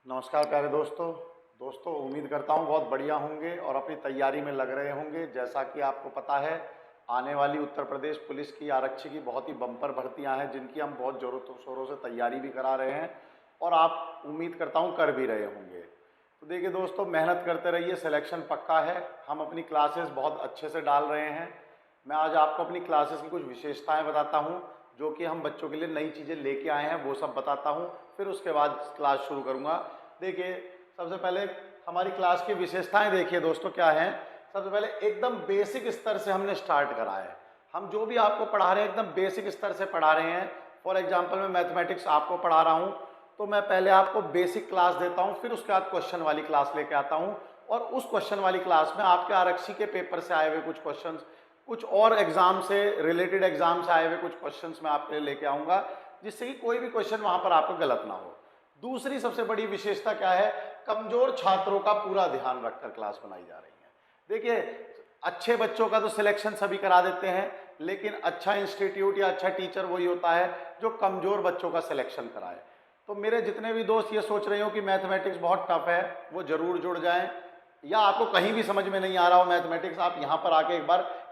नमस्कार प्यारे दोस्तों उम्मीद करता हूँ बहुत बढ़िया होंगे और अपनी तैयारी में लग रहे होंगे। जैसा कि आपको पता है, आने वाली उत्तर प्रदेश पुलिस की आरक्षी की बहुत ही बम्पर भर्तियां हैं, जिनकी हम बहुत ज़ोरों शोरों से तैयारी भी करा रहे हैं और आप उम्मीद करता हूँ कर भी रहे होंगे। तो देखिए दोस्तों, मेहनत करते रहिए, सिलेक्शन पक्का है। हम अपनी क्लासेस बहुत अच्छे से डाल रहे हैं। मैं आज आपको अपनी क्लासेस की कुछ विशेषताएँ बताता हूँ, जो कि हम बच्चों के लिए नई चीज़ें लेके आए हैं, वो सब बताता हूँ। फिर उसके बाद क्लास शुरू करूँगा। देखिए, सबसे पहले हमारी क्लास की विशेषताएं देखिए दोस्तों क्या हैं। सबसे पहले एकदम बेसिक स्तर से हमने स्टार्ट करा है। हम जो भी आपको पढ़ा रहे हैं एकदम बेसिक स्तर से पढ़ा रहे हैं। फॉर एग्जांपल मैं मैथमेटिक्स आपको पढ़ा रहा हूं, तो मैं पहले आपको बेसिक क्लास देता हूं, फिर उसके बाद क्वेश्चन वाली क्लास लेके आता हूं। और उस क्वेश्चन वाली क्लास में आपके आरक्षी के पेपर से आए हुए कुछ क्वेश्चन, कुछ और एग्जाम से रिलेटेड एग्जाम से आए हुए कुछ क्वेश्चन मैं आपके लिए लेके आऊँगा, जिससे कि कोई भी क्वेश्चन वहाँ पर आपको गलत ना हो। दूसरी सबसे बड़ी विशेषता क्या है, कमजोर छात्रों का पूरा ध्यान रखकर क्लास बनाई जा रही है। देखिए, अच्छे बच्चों का तो सिलेक्शन सभी करा देते हैं, लेकिन अच्छा इंस्टीट्यूट या अच्छा टीचर वही होता है जो कमजोर बच्चों का सिलेक्शन कराए। तो मेरे जितने भी दोस्त ये सोच रहे हो कि मैथमेटिक्स बहुत टफ है, वो जरूर जुड़ जाएं। या आपको कहीं भी समझ में नहीं आ रहा हो मैथमेटिक्स, आप यहाँ पर आके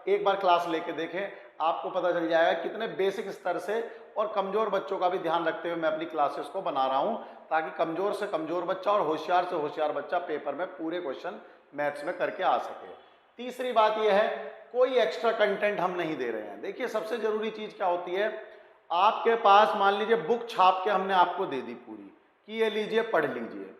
एक बार क्लास लेके देखें, आपको पता चल जाएगा कितने बेसिक स्तर से और कमजोर बच्चों का भी ध्यान रखते हुए मैं अपनी क्लासेस को बना रहा हूं, ताकि कमजोर से कमजोर बच्चा और होशियार से होशियार बच्चा पेपर में पूरे क्वेश्चन मैथ्स में करके आ सके। तीसरी बात यह है, कोई एक्स्ट्रा कंटेंट हम नहीं दे रहे हैं। देखिए, सबसे जरूरी चीज क्या होती है, आपके पास मान लीजिए बुक छाप के हमने आपको दे दी पूरी कि ये लीजिए पढ़ लीजिए,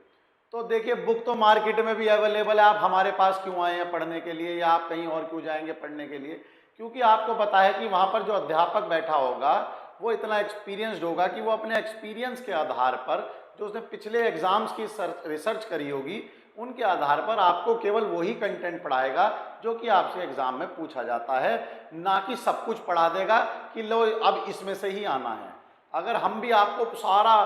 तो देखिए बुक तो मार्केट में भी अवेलेबल है। आप हमारे पास क्यों आए हैं पढ़ने के लिए, या आप कहीं और क्यों जाएंगे पढ़ने के लिए? क्योंकि आपको पता है कि वहां पर जो अध्यापक बैठा होगा वो इतना एक्सपीरियंस्ड होगा कि वो अपने एक्सपीरियंस के आधार पर, जो उसने पिछले एग्जाम्स की रिसर्च करी होगी, उनके आधार पर आपको केवल वही कंटेंट पढ़ाएगा जो कि आपसे एग्जाम में पूछा जाता है, ना कि सब कुछ पढ़ा देगा कि लो अब इसमें से ही आना है। अगर हम भी आपको सारा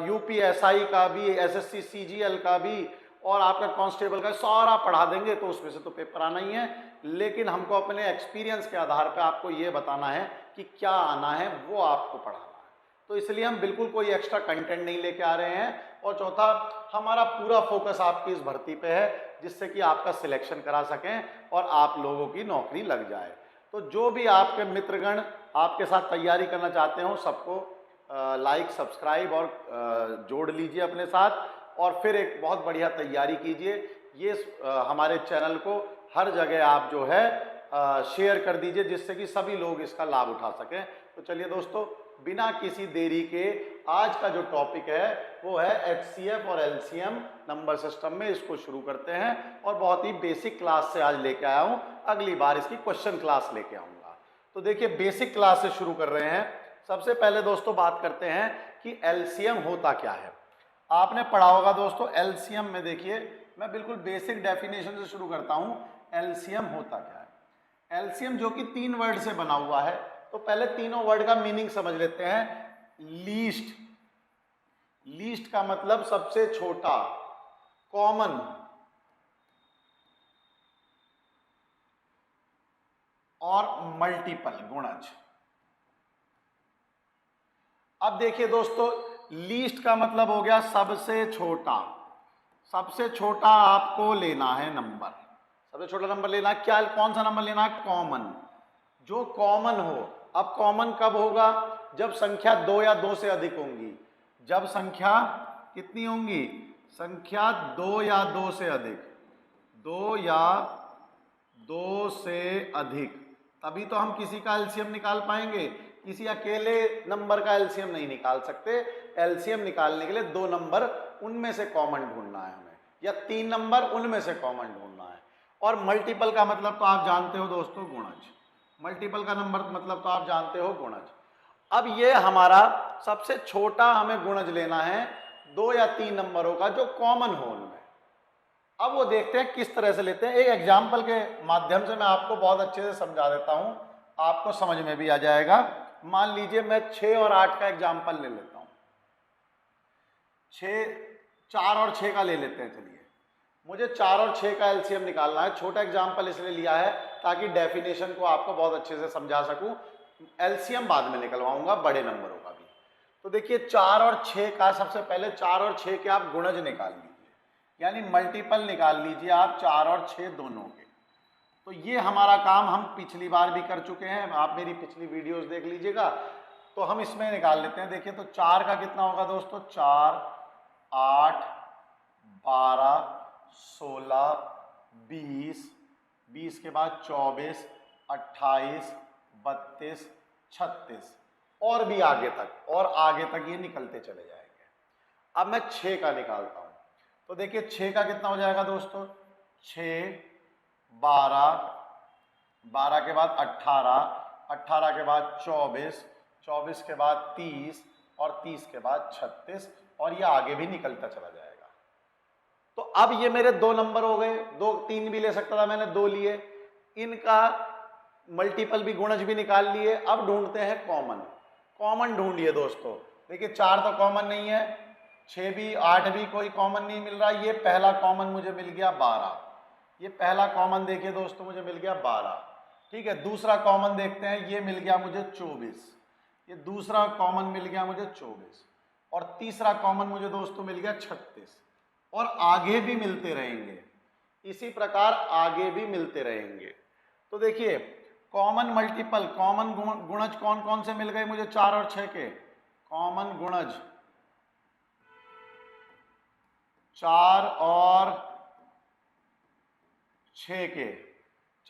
यूपीएसआई का भी, एसएससी सीजीएल का भी और आपका कांस्टेबल का सारा पढ़ा देंगे तो उसमें से तो पेपर आना ही है। लेकिन हमको अपने एक्सपीरियंस के आधार पर आपको ये बताना है कि क्या आना है, वो आपको पढ़ाना है। तो इसलिए हम बिल्कुल कोई एक्स्ट्रा कंटेंट नहीं लेके आ रहे हैं। और चौथा, हमारा पूरा फोकस आपकी इस भर्ती पे है, जिससे कि आपका सिलेक्शन करा सकें और आप लोगों की नौकरी लग जाए। तो जो भी आपके मित्रगण आपके साथ तैयारी करना चाहते हो, सबको लाइक सब्सक्राइब और जोड़ लीजिए अपने साथ, और फिर एक बहुत बढ़िया तैयारी कीजिए। ये हमारे चैनल को हर जगह आप जो है शेयर कर दीजिए, जिससे कि सभी लोग इसका लाभ उठा सकें। तो चलिए दोस्तों, बिना किसी देरी के आज का जो टॉपिक है वो है एचसीएफ और एलसीएम नंबर सिस्टम में। इसको शुरू करते हैं और बहुत ही बेसिक क्लास से आज लेके आया हूं, अगली बार इसकी क्वेश्चन क्लास लेके आऊंगा। तो देखिए, बेसिक क्लास से शुरू कर रहे हैं। सबसे पहले दोस्तों बात करते हैं कि एलसीएम होता क्या है। आपने पढ़ा होगा दोस्तों एलसीएम में, देखिए मैं बिल्कुल बेसिक डेफिनेशन से शुरू करता हूं। एलसीएम होता क्या है? एलसीएम जो कि 3 वर्ड से बना हुआ है, तो पहले तीनों वर्ड का मीनिंग समझ लेते हैं। लीस्ट, लीस्ट का मतलब सबसे छोटा, कॉमन, और मल्टीपल, गुणज। अब देखिए दोस्तों, लीस्ट का मतलब हो गया सबसे छोटा। सबसे छोटा आपको लेना है नंबर, सबसे छोटा नंबर लेना है। क्या, कौन सा नंबर लेना है? कॉमन, जो कॉमन हो। अब कॉमन कब होगा? जब संख्या 2 या 2 से अधिक होंगी। जब संख्या कितनी होंगी? संख्या 2 या 2 से अधिक, 2 या 2 से अधिक, तभी तो हम किसी का एलसीएम निकाल पाएंगे। किसी अकेले नंबर का एलसीएम नहीं निकाल सकते। एलसीएम निकालने के लिए 2 नंबर, उनमें से कॉमन ढूंढना है हमें, या 3 नंबर, उनमें से कॉमन ढूंढना है। और मल्टीपल का मतलब तो आप जानते हो दोस्तों, गुणज। मल्टीपल का नंबर मतलब तो आप जानते हो, गुणज। अब ये हमारा सबसे छोटा हमें गुणज लेना है 2 या 3 नंबरों का, जो कॉमन हो उनमें। अब वो देखते हैं किस तरह से लेते हैं। एक एग्जाम्पल के माध्यम से मैं आपको बहुत अच्छे से समझा देता हूं, आपको समझ में भी आ जाएगा। मान लीजिए मैं 6 और 8 का एग्जाम्पल ले लेता हूं। 4 और 6 का ले लेते हैं। चलिए, मुझे 4 और 6 का एलसीएम निकालना है। छोटा एग्जाम्पल इसलिए लिया है ताकि डेफिनेशन को आपको बहुत अच्छे से समझा सकूं। एलसीएम बाद में निकलवाऊंगा बड़े नंबरों का भी। तो देखिए 4 और 6 का, सबसे पहले 4 और 6 के आप गुणज निकाल लीजिए, यानी मल्टीपल निकाल लीजिए आप 4 और 6 दोनों के। तो ये हमारा काम हम पिछली बार भी कर चुके हैं, आप मेरी पिछली वीडियोस देख लीजिएगा। तो हम इसमें निकाल लेते हैं। देखिए तो 4 का कितना होगा दोस्तों, 4, 8, 12, 16, 20, 20 के बाद 24, 28, 32, 36 और भी आगे तक, और आगे तक ये निकलते चले जाएंगे। अब मैं 6 का निकालता हूं। तो देखिए 6 का कितना हो जाएगा दोस्तों, 6, 12, 12 के बाद 18, 18 के बाद 24, 24 के बाद 30 और 30 के बाद 36, और ये आगे भी निकलता चला जाएगा। तो अब ये मेरे 2 नंबर हो गए, 2, 3 भी ले सकता था मैंने, 2 लिए, इनका मल्टीपल भी, गुणज भी निकाल लिए। अब ढूंढते हैं कॉमन। कॉमन ढूंढिए दोस्तों। देखिए 4 तो कॉमन नहीं है, 6 भी, 8 भी कोई कॉमन नहीं मिल रहा। ये पहला कॉमन मुझे मिल गया 12, ये पहला कॉमन देखिए दोस्तों मुझे मिल गया 12, ठीक है। दूसरा कॉमन देखते हैं, ये मिल गया मुझे 24, ये दूसरा कॉमन मिल गया मुझे 24, और तीसरा कॉमन मुझे दोस्तों मिल गया 36, और आगे भी मिलते रहेंगे, इसी प्रकार आगे भी मिलते रहेंगे। तो देखिए कॉमन मल्टीपल, कॉमन गुणज कौन कौन से मिल गए मुझे 4 और 6 के। कॉमन गुणज 4 और 6 के,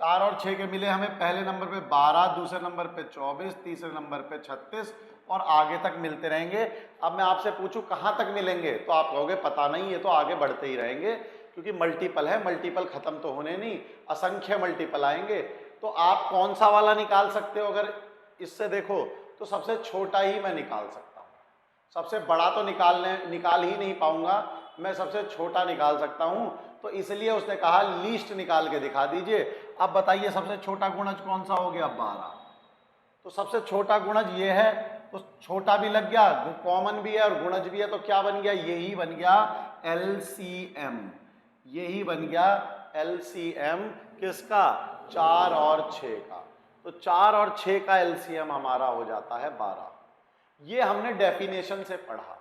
4 और 6 के मिले हमें पहले नंबर पे 12, दूसरे नंबर पे 24, तीसरे नंबर पे 36, और आगे तक मिलते रहेंगे। अब मैं आपसे पूछूं कहाँ तक मिलेंगे, तो आप कहोगे पता नहीं, ये तो आगे बढ़ते ही रहेंगे, क्योंकि मल्टीपल है, मल्टीपल खत्म तो होने नहीं, असंख्य मल्टीपल आएंगे। तो आप कौन सा वाला निकाल सकते हो, अगर इससे देखो तो सबसे छोटा ही मैं निकाल सकता हूँ, सबसे बड़ा तो निकाल ही नहीं पाऊंगा, मैं सबसे छोटा निकाल सकता हूँ। तो इसलिए उसने कहा लीस्ट निकाल के दिखा दीजिए। अब बताइए सबसे छोटा गुणज कौन सा हो गया, 12। तो सबसे छोटा गुणज ये है, तो छोटा भी लग गया, कॉमन भी है और गुणज भी है, तो क्या बन गया, यही बन गया LCM, यही बन गया LCM किसका, 4 और 6 का। तो 4 और 6 का LCM हमारा हो जाता है 12। ये हमने डेफिनेशन से पढ़ा,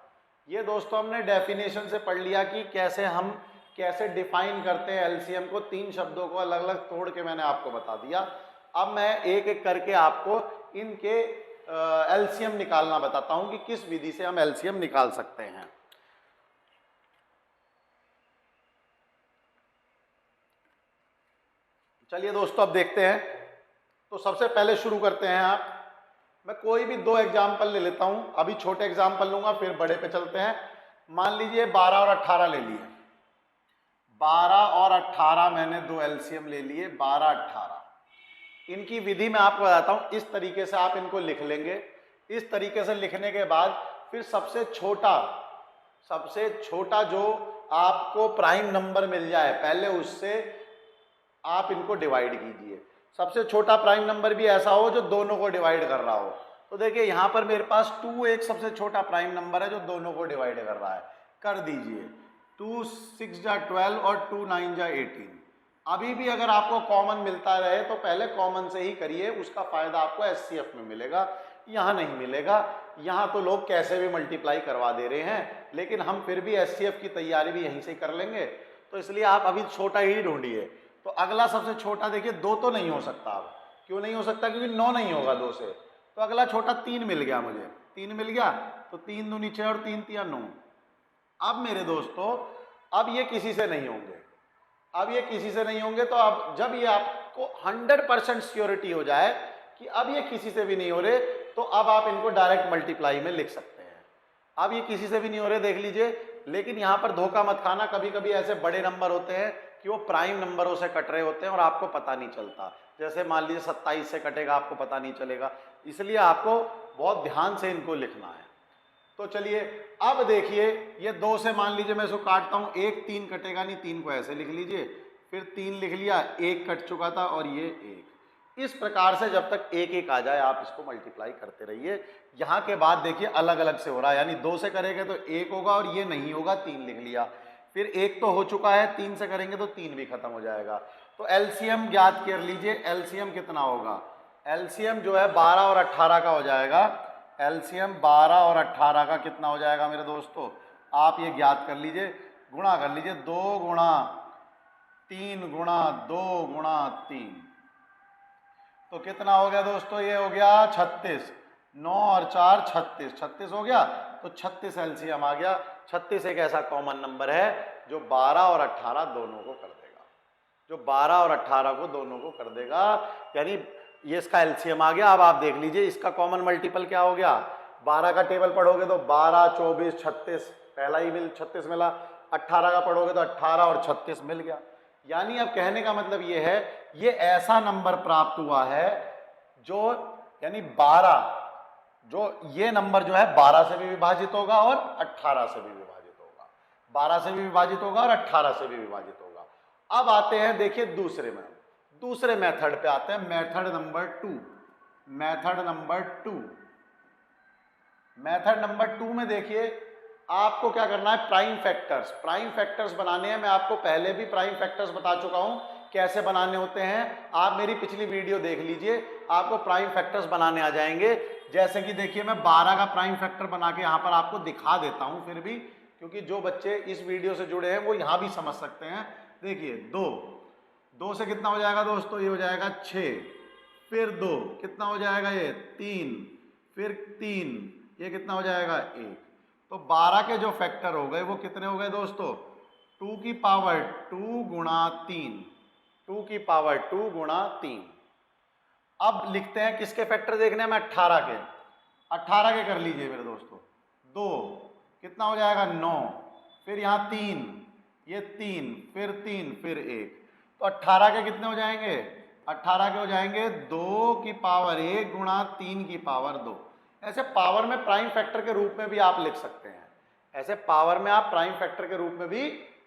ये दोस्तों हमने डेफिनेशन से पढ़ लिया कि कैसे डिफाइन करते हैं LCM को। 3 शब्दों को अलग अलग तोड़ के मैंने आपको बता दिया। अब मैं एक एक करके आपको इनके LCM निकालना बताता हूं कि किस विधि से हम LCM निकाल सकते हैं। चलिए दोस्तों अब देखते हैं। तो सबसे पहले शुरू करते हैं मैं कोई भी 2 एग्जाम्पल ले लेता हूं, अभी छोटे एग्जाम्पल लूंगा फिर बड़े पे चलते हैं। मान लीजिए 12 और 18 ले लिए, 12 और 18 मैंने 2 LCM ले लिए, 12, 18। इनकी विधि मैं आपको बताता हूं, इस तरीके से आप इनको लिख लेंगे। इस तरीके से लिखने के बाद फिर सबसे छोटा जो आपको प्राइम नंबर मिल जाए, पहले उससे आप इनको डिवाइड कीजिए। सबसे छोटा प्राइम नंबर भी ऐसा हो जो दोनों को डिवाइड कर रहा हो। तो देखिए यहाँ पर मेरे पास 2 एक सबसे छोटा प्राइम नंबर है जो दोनों को डिवाइड कर रहा है, कर दीजिए। 2 6 जा 12 और 2 9 जा 18। अभी भी अगर आपको कॉमन मिलता रहे तो पहले कॉमन से ही करिए, उसका फायदा आपको SCF में मिलेगा, यहाँ नहीं मिलेगा। यहाँ तो लोग कैसे भी मल्टीप्लाई करवा दे रहे हैं, लेकिन हम फिर भी SCF की तैयारी भी यहीं से कर लेंगे, तो इसलिए आप अभी छोटा ही ढूंढिए। तो अगला सबसे छोटा देखिए 2 तो नहीं हो सकता। अब क्यों नहीं हो सकता, क्योंकि 9 नहीं होगा 2 से। तो अगला छोटा 3 मिल गया मुझे, 3 मिल गया, तो 3 दूनी 6 और 3 तिया 9। अब मेरे दोस्तों अब ये किसी से नहीं होंगे, तो अब जब ये आपको 100% श्योरिटी हो जाए कि अब ये किसी से भी नहीं हो रहे, तो अब आप इनको डायरेक्ट मल्टीप्लाई में लिख सकते हैं। अब ये किसी से भी नहीं हो रहे, देख लीजिए। लेकिन यहाँ पर धोखा मत खाना, कभी कभी ऐसे बड़े नंबर होते हैं कि वो प्राइम नंबरों से कट रहे होते हैं और आपको पता नहीं चलता। जैसे मान लीजिए 27 से कटेगा, आपको पता नहीं चलेगा, इसलिए आपको बहुत ध्यान से इनको लिखना है। तो चलिए अब देखिए, ये 2 से मान लीजिए मैं इसको काटता हूँ, 1 3 कटेगा नहीं, 3 को ऐसे लिख लीजिए, फिर 3 लिख लिया, 1 कट चुका था और ये 1। इस प्रकार से जब तक 1 1 आ जाए आप इसको मल्टीप्लाई करते रहिए। यहाँ के बाद देखिए अलग अलग से हो रहा है, यानी 2 से करेंगे तो 1 होगा और ये नहीं होगा, 3 लिख लिया। फिर 1 तो हो चुका है, 3 से करेंगे तो 3 भी खत्म हो जाएगा। तो LCM ज्ञात कर लीजिए, LCM कितना होगा। LCM जो है 12 और 18 का हो जाएगा एलसीएम 12 और 18 का कितना हो जाएगा मेरे दोस्तों, आप ये ज्ञात कर लीजिए, गुणा कर लीजिए, 2 गुणा 3 गुणा 2 गुणा 3, तो कितना हो गया दोस्तों, ये हो गया 36, 9 और 4 36, 36 हो गया, तो 36 एलसीएम आ गया। 36 एक ऐसा कॉमन नंबर है जो 12 और 18 दोनों को कर देगा, जो 12 और 18 को दोनों को कर देगा, यानी ये इसका एलसीएम आ गया। अब आप देख लीजिए इसका कॉमन मल्टीपल क्या हो गया, 12 का टेबल पढ़ोगे तो 12 24 36, पहला ही 36 मिला, 18 का पढ़ोगे तो 18 और 36 मिल गया। यानी अब कहने का मतलब ये है, ये ऐसा नंबर प्राप्त हुआ है जो, यानी 12, जो ये नंबर जो है 12 से भी विभाजित होगा और 18 से भी विभाजित होगा, 12 से भी विभाजित होगा और 18 से भी विभाजित होगा। अब आते हैं, देखिए दूसरे मेथड पे आते हैं, मेथड नंबर 2। मेथड नंबर 2 में देखिए आपको क्या करना है, प्राइम फैक्टर्स बनाने हैं। मैं आपको पहले भी प्राइम फैक्टर्स बता चुका हूं कैसे बनाने होते हैं, आप मेरी पिछली वीडियो देख लीजिए, आपको प्राइम फैक्टर्स बनाने आ जाएंगे। जैसे कि देखिए मैं 12 का प्राइम फैक्टर बना के यहां पर आपको दिखा देता हूं, फिर भी क्योंकि जो बच्चे इस वीडियो से जुड़े हैं वो यहां भी समझ सकते हैं। देखिए 2 से कितना हो जाएगा दोस्तों, ये हो जाएगा 6, फिर 2 कितना हो जाएगा, ये 3, फिर 3, ये कितना हो जाएगा 1। तो 12 के जो फैक्टर हो गए वो कितने हो गए दोस्तों, 2 की पावर 2 गुणा 3, 2 की पावर 2 गुणा 3। अब लिखते हैं किसके फैक्टर देखने हैं, मैं 18 के कर लीजिए मेरे दोस्तों। 2 कितना हो जाएगा 9, फिर यहाँ 3, ये 3, फिर 3, फिर 1, तो 18 के कितने हो जाएंगे, 18 के हो जाएंगे 2 की पावर 1 गुणा 3 की पावर 2। ऐसे पावर में प्राइम फैक्टर के रूप में भी आप लिख सकते हैं, ऐसे पावर में आप प्राइम फैक्टर के रूप में भी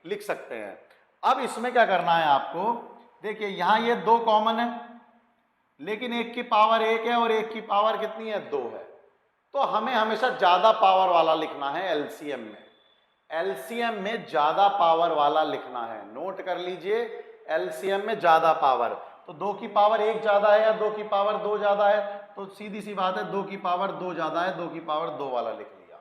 लिख सकते हैं। अब इसमें क्या करना है आपको, देखिए यहां ये 2 कॉमन है, लेकिन 1 की पावर 1 है और 1 की पावर कितनी है, 2 है, तो हमें हमेशा ज्यादा पावर वाला लिखना है। एलसीएम में ज्यादा पावर वाला लिखना है, नोट कर लीजिए, एलसीएम में ज्यादा पावर, तो 2 की पावर 1 ज्यादा है या 2 की पावर 2 ज्यादा है, तो सीधी सी बात है 2 की पावर 2 ज्यादा है, 2 की पावर 2 वाला लिख लिया,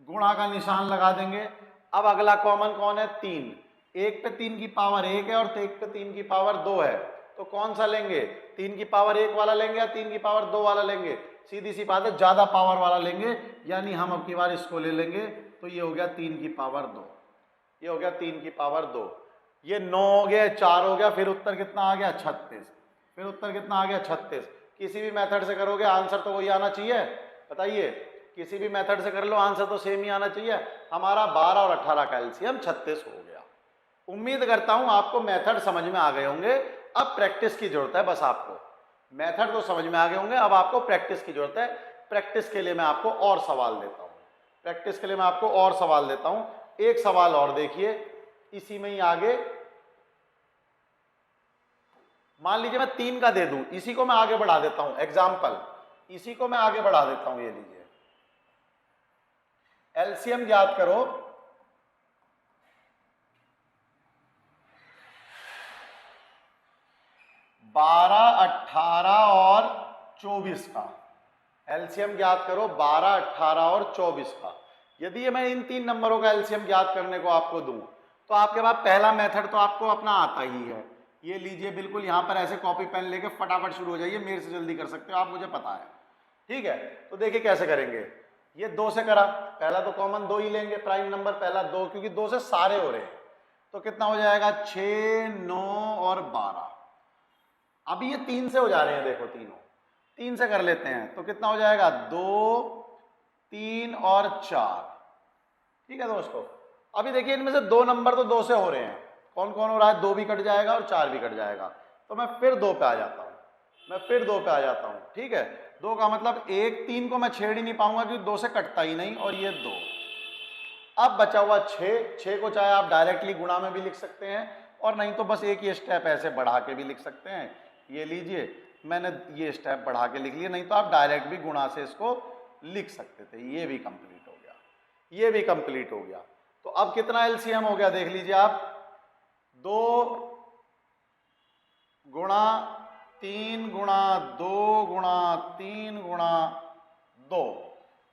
गुणा का निशान लगा देंगे। अब अगला कॉमन कौन है, 3, 1 पे 3 की पावर 1 है और 1 पे 3 की पावर 2 है, तो कौन सा लेंगे, 3 की पावर 1 वाला लेंगे या 3 की पावर 2 वाला लेंगे, सीधी सी बात है ज्यादा पावर वाला लेंगे, यानी हम अब की बार इसको ले लेंगे, तो ये हो गया 3 की पावर 2, ये हो गया 3 की पावर 2, ये 9 हो गया, 4 हो गया, फिर उत्तर कितना आ गया 36, फिर उत्तर कितना आ गया 36। किसी भी मेथड से करोगे आंसर तो वही आना चाहिए, बताइए, किसी भी मेथड से कर लो आंसर तो सेम ही आना चाहिए। हमारा 12 और 18 का एलसीएम 36 हो गया। उम्मीद करता हूं आपको मेथड समझ में आ गए होंगे, अब प्रैक्टिस की जरूरत है, बस आपको मेथड तो समझ में आ गए होंगे, अब आपको प्रैक्टिस की जरूरत है। प्रैक्टिस के लिए मैं आपको और सवाल देता हूं, प्रैक्टिस के लिए मैं आपको और सवाल देता हूं। एक सवाल और देखिए इसी में ही आगे, मान लीजिए मैं 3 का दे दूं, इसी को मैं आगे बढ़ा देता हूं, एग्जाम्पल इसी को मैं आगे बढ़ा देता हूं, ये लीजिए एलसीएम याद करो, 12 18 और 24 का एलसीएम ज्ञात करो, 12 18 और 24 का। यदि ये मैं इन 3 नंबरों का एलसीएम ज्ञात करने को आपको दूं, तो आपके पास पहला मेथड तो आपको अपना आता ही है, ये लीजिए बिल्कुल यहां पर ऐसे कॉपी पेन लेके फटाफट शुरू हो जाइए, मेरे से जल्दी कर सकते हो आप, मुझे पता है, ठीक है। तो देखिए कैसे करेंगे, ये 2 से करा, पहला तो कॉमन 2 ही लेंगे, प्राइम नंबर पहला 2, क्योंकि 2 से सारे हो रहे हैं, तो कितना हो जाएगा 6 9 और 12। अभी ये 3 से हो जा रहे हैं, देखो तीनों 3 से कर लेते हैं, तो कितना हो जाएगा 2 3 और 4, ठीक है दोस्तों। अभी देखिए इनमें से 2 नंबर तो 2 से हो रहे हैं, कौन कौन हो रहा है, 2 भी कट जाएगा और 4 भी कट जाएगा, तो मैं फिर 2 पे आ जाता हूं, ठीक है। 2 का मतलब 1 3 को मैं छेड़ ही नहीं पाऊंगा क्योंकि 2 से कटता ही नहीं, और ये 2। अब बचा हुआ 6 को चाहे आप डायरेक्टली गुणा में भी लिख सकते हैं, और नहीं तो बस एक ही स्टेप ऐसे बढ़ा के भी लिख सकते हैं। ये लीजिए मैंने ये स्टेप बढ़ा के लिख लिया, नहीं तो आप डायरेक्ट भी गुणा से इसको लिख सकते थे। ये भी कंप्लीट हो गया, ये भी कंप्लीट हो गया। तो अब कितना एलसीएम हो गया देख लीजिए आप, 2 गुणा 3 गुणा 2 गुणा 3 गुणा 2,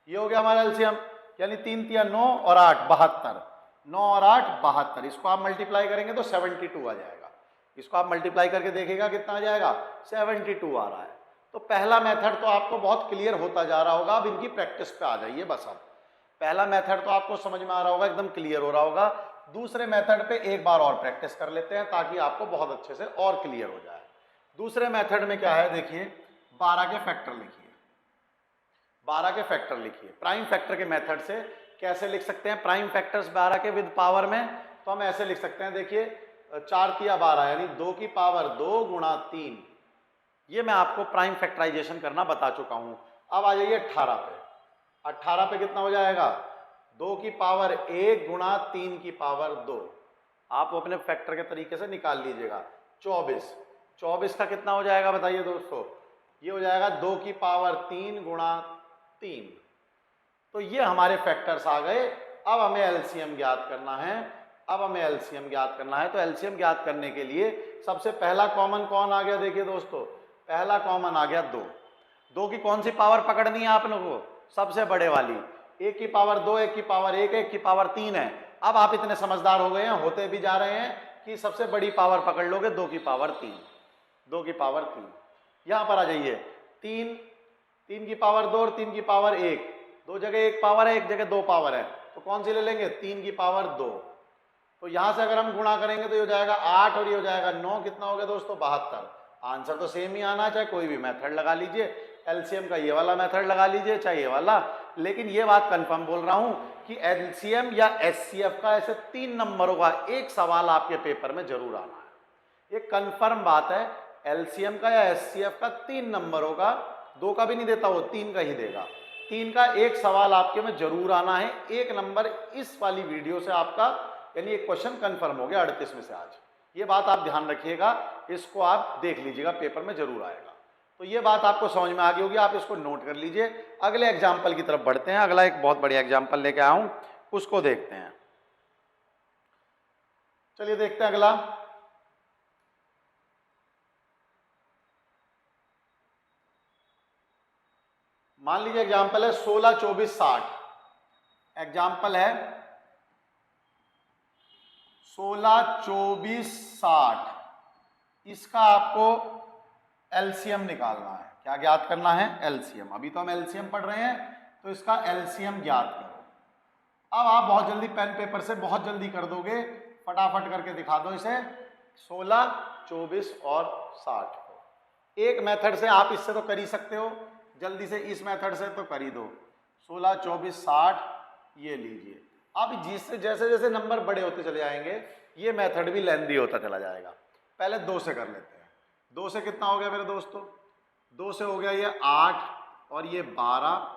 ये हो गया हमारा एलसीएम, यानी 3 तिया 9 और 8 72, 9 और 8 72, इसको आप मल्टीप्लाई करेंगे तो 72 आ जाएगा। इसको आप मल्टीप्लाई करके देखिएगा कितना आ जाएगा, 72 आ रहा है। तो पहला मेथड तो आपको बहुत क्लियर होता जा रहा होगा, अब इनकी प्रैक्टिस पे आ जाइए बस। अब पहला मेथड तो आपको समझ में आ रहा होगा, एकदम क्लियर हो रहा होगा। दूसरे मेथड पे एक बार और प्रैक्टिस कर लेते हैं ताकि आपको बहुत अच्छे से और क्लियर हो जाए। दूसरे मेथड में क्या है देखिए, 12 के फैक्टर लिखिए, 12 के फैक्टर लिखिए। प्राइम फैक्टर के मेथड से कैसे लिख सकते हैं प्राइम फैक्टर्स 12 के विद पावर में, तो हम ऐसे लिख सकते हैं, देखिए 4 तिया 12 यानी 2 की पावर 2 गुणा 3, ये मैं आपको प्राइम फैक्टराइजेशन करना बता चुका हूं। अब आ जाइए 18 पे, 18 पे कितना हो जाएगा, 2 की पावर 1 गुणा 3 की पावर 2, आप अपने फैक्टर के तरीके से निकाल लीजिएगा। 24, 24 का कितना हो जाएगा बताइए दोस्तों, ये हो जाएगा 2 की पावर 3 गुणा 3। तो ये हमारे फैक्टर्स आ गए। अब हमें एलसीएम ज्ञात करना है, अब हमें एलसीएम ज्ञात करना है। तो एलसीएम ज्ञात करने के लिए सबसे पहला कॉमन कौन आ गया, देखिए दोस्तों, पहला कॉमन आ गया 2। 2 की कौन सी पावर पकड़नी है आप लोगों को, सबसे बड़े वाली। 1 की पावर 2, 1 की पावर 1, 1 की पावर 3 है। अब आप इतने समझदार हो गए हैं, होते भी जा रहे हैं कि सबसे बड़ी पावर पकड़ लोगे 2 की पावर 3, 2 की पावर 3। यहां पर आ जाइए, 3, 3 की पावर 2 और 3 की पावर 1, दो जगह एक पावर है, एक जगह 2 पावर है, तो कौन सी ले लेंगे, 3 की पावर 2। तो यहां से अगर हम गुणा करेंगे तो ये हो जाएगा 8 और ये हो जाएगा 9, कितना हो गया दोस्तों, 72। आंसर तो सेम ही आना, चाहे कोई भी मेथड लगा लीजिए, एलसीएम का ये वाला मेथड लगा लीजिए चाहे ये वाला। लेकिन ये बात कंफर्म बोल रहा हूं कि एलसीएम या एचसीएफ का ऐसे 3 नंबरों का एक सवाल आपके पेपर में जरूर आना है, ये कंफर्म बात है। एलसीएम का या एचसीएफ का 3 नंबरों का, 2 का भी नहीं देता वो, 3 का ही देगा। 3 का एक सवाल आपके में जरूर आना है, 1 नंबर इस वाली वीडियो से आपका, यानी एक क्वेश्चन कंफर्म हो गया 38 में से आज। ये बात आप ध्यान रखिएगा, इसको आप देख लीजिएगा, पेपर में जरूर आएगा। तो ये बात आपको समझ में आ गई होगी, आप इसको नोट कर लीजिए। अगले एग्जाम्पल की तरफ बढ़ते हैं। अगला एक बहुत बढ़िया एग्जाम्पल लेके आया हूं, उसको देखते हैं। चलिए देखते हैं अगला। मान लीजिए एग्जाम्पल है 16, 24, 60। एग्जाम्पल है 16, 24, 60। इसका आपको एलसीएम निकालना है। क्या ज्ञात करना है, एलसीएम। अभी तो हम एलसीएम पढ़ रहे हैं, तो इसका एलसीएम ज्ञात करो। अब आप बहुत जल्दी पेन पेपर से बहुत जल्दी कर दोगे, फटाफट करके दिखा दो इसे, 16, 24 और 60 को। एक मेथड से आप इससे तो कर ही सकते हो, जल्दी से इस मेथड से तो कर ही दो। 16, 24, 60 ये लीजिए। अब जिससे जैसे जैसे नंबर बड़े होते चले जाएंगे, ये मेथड भी लेंदी होता चला जाएगा। पहले 2 से कर लेते हैं। 2 से कितना हो गया मेरे दोस्तों, 2 से हो गया ये 8 और ये 12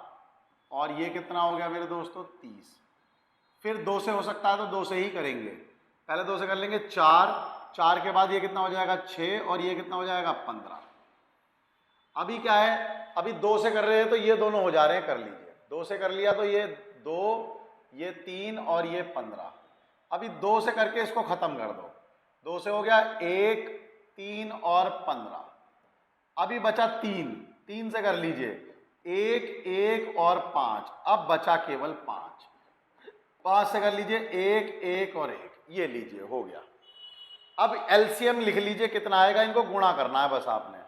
और ये कितना हो गया मेरे दोस्तों, 30। फिर 2 से हो सकता है तो 2 से ही करेंगे। पहले 2 से कर लेंगे 4, 4 के बाद ये कितना हो जाएगा 6 और ये कितना हो जाएगा 15। अभी क्या है, अभी 2 से कर रहे हैं तो ये दोनों हो जा रहे हैं, कर लीजिए। 2 से कर लिया तो ये 2, ये 3 और ये 15। अभी 2 से करके इसको खत्म कर दो। 2 से हो गया 1, 3 और 15। अभी बचा 3, 3 से कर लीजिए 1, 1 और 5। अब बचा केवल 5। 5 से कर लीजिए 1, 1 और 1, ये लीजिए हो गया। अब एलसीएम लिख लीजिए कितना आएगा, इनको गुणा करना है बस आपने।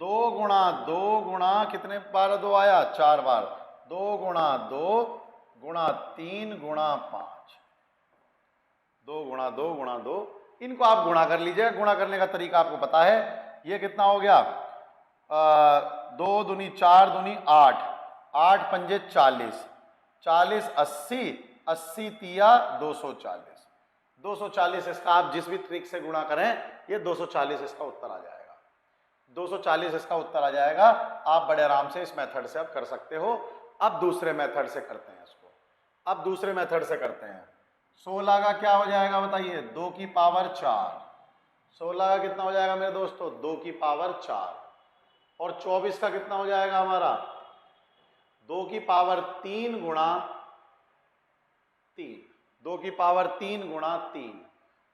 2 गुणा 2 गुणा कितने बार 2 आया, 4 बार। 2 गुणा 2 गुणा 3 गुणा 5। 2 गुणा 2 गुणा 2, इनको आप गुणा कर लीजिए। गुणा करने का तरीका आपको पता है। ये कितना हो गया, 2 दूनी 4 दूनी 8, 8 पंजे 40, 40 80, 80 तिया 240। 240 इसका आप जिस भी ट्रिक से गुणा करें, ये 240 इसका उत्तर आ जाएगा। 240 इसका उत्तर आ जाएगा। आप बड़े आराम से इस मेथड से अब कर सकते हो। अब दूसरे मेथड से करते हैं इसको। अब दूसरे मेथड से करते हैं। 16 का क्या हो जाएगा बताइए, 2 की पावर 4। 16 का कितना हो जाएगा मेरे दोस्तों, 2 की पावर 4। और 24 का कितना हो जाएगा हमारा, 2 की पावर 3 गुणा 3। 2 की पावर 3 गुणा 3।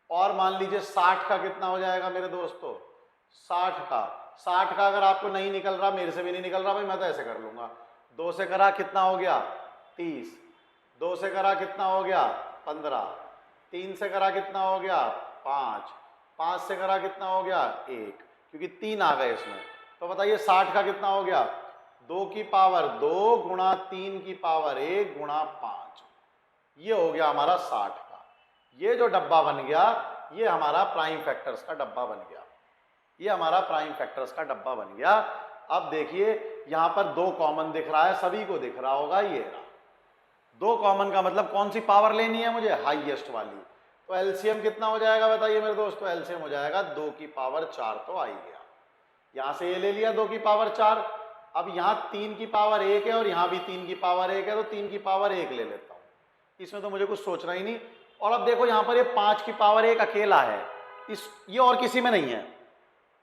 और मान लीजिए 60 का कितना हो जाएगा मेरे दोस्तों, 60 का अगर आपको नहीं निकल रहा, मेरे से भी नहीं निकल रहा भाई, मैं तो ऐसे कर लूंगा। 2 से करा कितना हो गया 30, 2 से करा कितना हो गया 15, 3 से करा कितना हो गया 5, 5 से करा कितना हो गया 1, क्योंकि 3 आ गए इसमें। तो बताइए 60 का कितना हो गया 2 की पावर 2 गुणा 3 की पावर 1 गुणा 5, ये हो गया हमारा 60 का। ये जो डब्बा बन गया ये हमारा प्राइम फैक्टर्स का डब्बा बन गया, ये हमारा प्राइम फैक्टर्स का डब्बा बन गया। अब देखिए यहां पर 2 कॉमन दिख रहा है, सभी को दिख रहा होगा, ये रहा 2 कॉमन का मतलब कौन सी पावर लेनी है मुझे, हाईएस्ट वाली। तो एलसीएम कितना हो जाएगा बताइए मेरे दोस्तों, एलसीएम हो जाएगा 2 की पावर 4, तो आ ही गया। यहां से ये ले लिया 2 की पावर 4, अब यहां 3 की पावर 1 है और यहां भी 3 की पावर 1 है, तो 3 की पावर 1 ले लेता हूं, इसमें तो मुझे कुछ सोचना ही नहीं। और अब देखो यहां पर ये 5 की पावर 1 अकेला है, ये और किसी में नहीं है,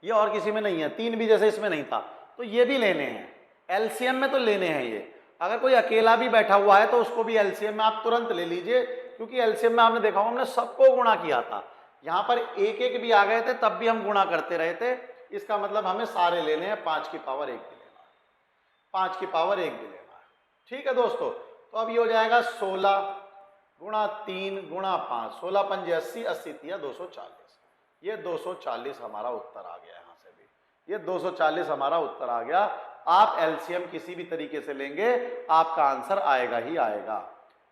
ये और किसी में नहीं है, 3 भी जैसे इसमें नहीं था, तो ये भी लेने हैं, एलसीएम में तो लेने हैं ये। अगर कोई अकेला भी बैठा हुआ है तो उसको भी एलसीएम में आप तुरंत ले लीजिए, क्योंकि एलसीएम में आपने देखा होगा हमने सबको गुणा किया था, यहां पर एक एक भी आ गए थे तब भी हम गुणा करते रहे थे। इसका मतलब हमें सारे लेने हैं, 5 की पावर 1 भी लेना है, 5 की पावर 1 भी लेना है। ठीक है दोस्तों, तो अब ये हो जाएगा 16 गुणा 3 गुणा 5, 16 पंजे 80, 80 तिया 240, ये 240 हमारा उत्तर आ गया। यहां से भी ये 240 हमारा उत्तर आ गया। आप एलसीएम किसी भी तरीके से लेंगे आपका आंसर आएगा ही आएगा।